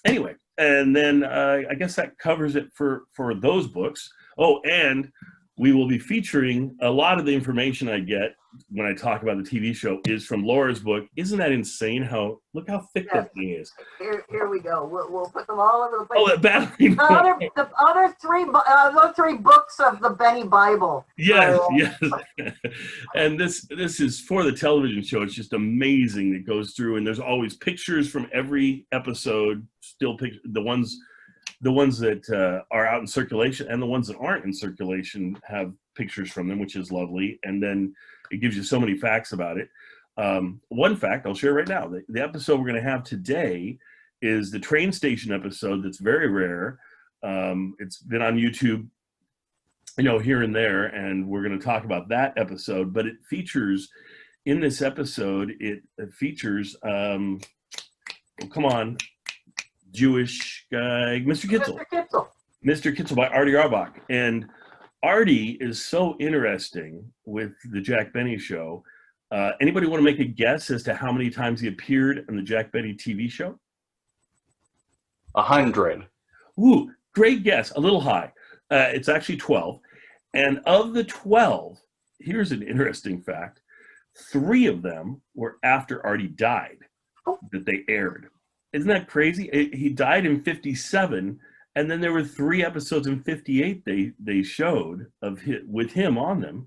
Anyway, and then I guess that covers it for those books. Oh, and we will be featuring a lot of the information I get when I talk about the TV show is from Laura's book. Isn't that insane? Look how thick that thing is. Here we go. We'll put them all over the place. Oh, that battling. The other three books of the Benny Bible. Yes, yes. And this is for the television show. It's just amazing. It goes through, and there's always pictures from every episode. Still, the ones that are out in circulation and the ones that aren't in circulation have pictures from them, which is lovely. And then it gives you so many facts about it. One fact I'll share right now, the episode we're going to have today is the train station episode that's very rare. It's been on YouTube, here and there, and we're going to talk about that episode. But it features, in this episode, it features, come on, Jewish guy, Mr. Kitzel. Mr. Kitzel by Artie Arbach. And Artie is so interesting with the Jack Benny show. Anybody want to make a guess as to how many times he appeared on the Jack Benny TV show? 100. Ooh, great guess. A little high. It's actually 12. And of the 12, here's an interesting fact. 3 of them were after Artie died that they aired. Isn't that crazy? He died in 57, and then there were 3 episodes in 58 they showed with him on them.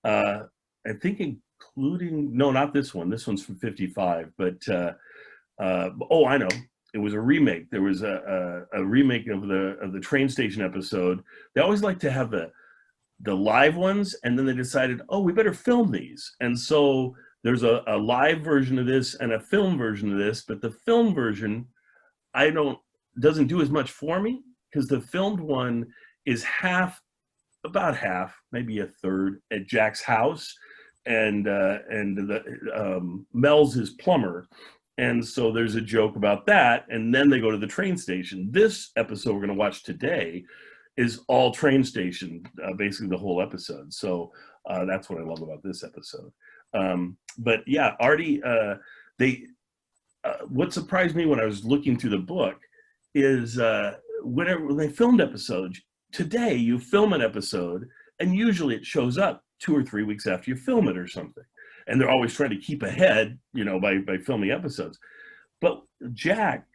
I think including, no, not this one. This one's from 55, but oh, I know. It was a remake. There was a remake of the train station episode. They always like to have the live ones, and then they decided, oh, we better film these. And so there's a live version of this and a film version of this, but the film version doesn't do as much for me, because the filmed one is about half, maybe a third at Jack's house, and Mel's his plumber. And so there's a joke about that, and then they go to the train station. This episode we're going to watch today is all train station, basically the whole episode. So that's what I love about this episode. But yeah, Artie, what surprised me when I was looking through the book is when they filmed episodes, today you film an episode and usually it shows up 2 or 3 weeks after you film it or something. And they're always trying to keep ahead, by filming episodes. But Jack,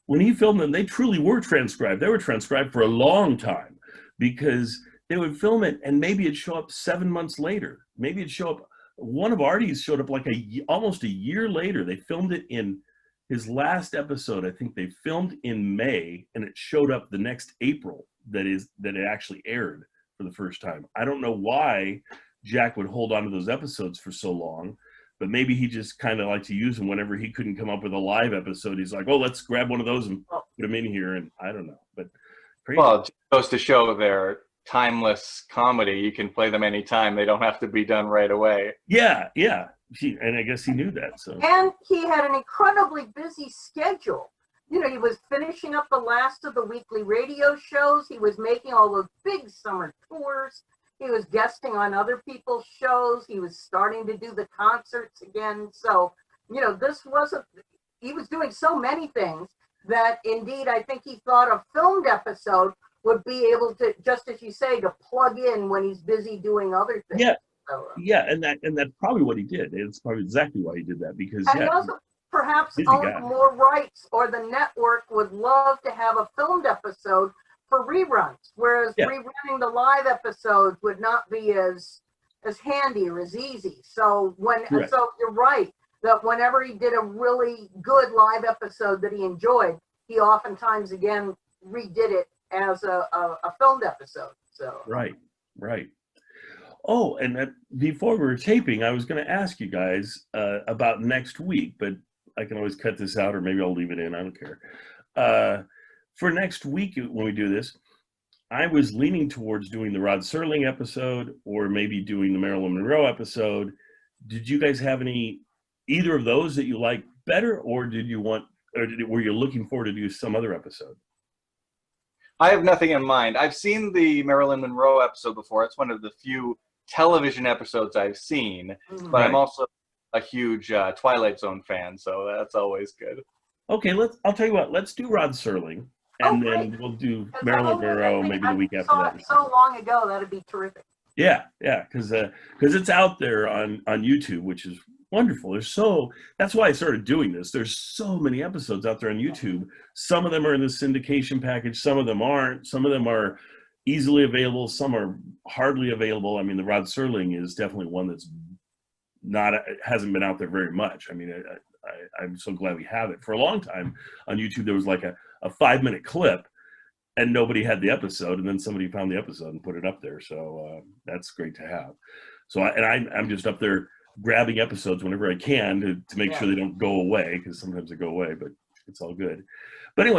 when he filmed them, they truly were transcribed. They were transcribed for a long time, because they would film it and maybe it'd show up 7 months later. Maybe it'd show up. One of Artie's showed up like almost a year later. They filmed it in his last episode. I think they filmed in May, and it showed up the next April that it actually aired for the first time. I don't know why Jack would hold on to those episodes for so long, but maybe he just kind of liked to use them whenever he couldn't come up with a live episode. He's like, oh, let's grab one of those and put them in here. And I don't know, but crazy. Well, it goes to show their timeless comedy. You can play them anytime. They don't have to be done right away. Yeah. And I guess he knew that. So. And he had an incredibly busy schedule. He was finishing up the last of the weekly radio shows. He was making all those big summer tours. He was guesting on other people's shows. He was starting to do the concerts again. So, he was doing so many things that indeed I think he thought a filmed episode would be able to, just as you say, to plug in when he's busy doing other things. Yeah. So, yeah, and that's probably what he did. It's probably exactly why he did that, because and he also perhaps owned more rights, or the network would love to have a filmed episode for reruns, whereas rerunning the live episodes would not be as handy or as easy. So so you're right that whenever he did a really good live episode that he enjoyed, he oftentimes again redid it as a filmed episode. So right. Oh, and before we were taping, I was going to ask you guys about next week, but I can always cut this out, or maybe I'll leave it in. I don't care. For next week, when we do this, I was leaning towards doing the Rod Serling episode, or maybe doing the Marilyn Monroe episode. Did you guys have either of those that you liked better, or were you looking forward to do some other episode? I have nothing in mind. I've seen the Marilyn Monroe episode before. It's one of the few television episodes I've seen, but I'm also a huge Twilight Zone fan, so that's always good. Okay, I'll tell you what, let's do Rod Serling. and then we'll do Marilyn Monroe maybe the week after that. So long ago, that'd be terrific. Yeah, because it's out there on YouTube, which is wonderful. That's why I started doing this. There's so many episodes out there on YouTube. Some of them are in the syndication package. Some of them aren't. Some of them are easily available. Some are hardly available. I mean, the Rod Serling is definitely one that's hasn't been out there very much. I mean, I'm so glad we have it. For a long time on YouTube, there was like a 5-minute clip, and nobody had the episode, and then somebody found the episode and put it up there. So that's great to have. So I'm just up there grabbing episodes whenever I can to make sure they don't go away, because sometimes they go away, but it's all good. But anyway.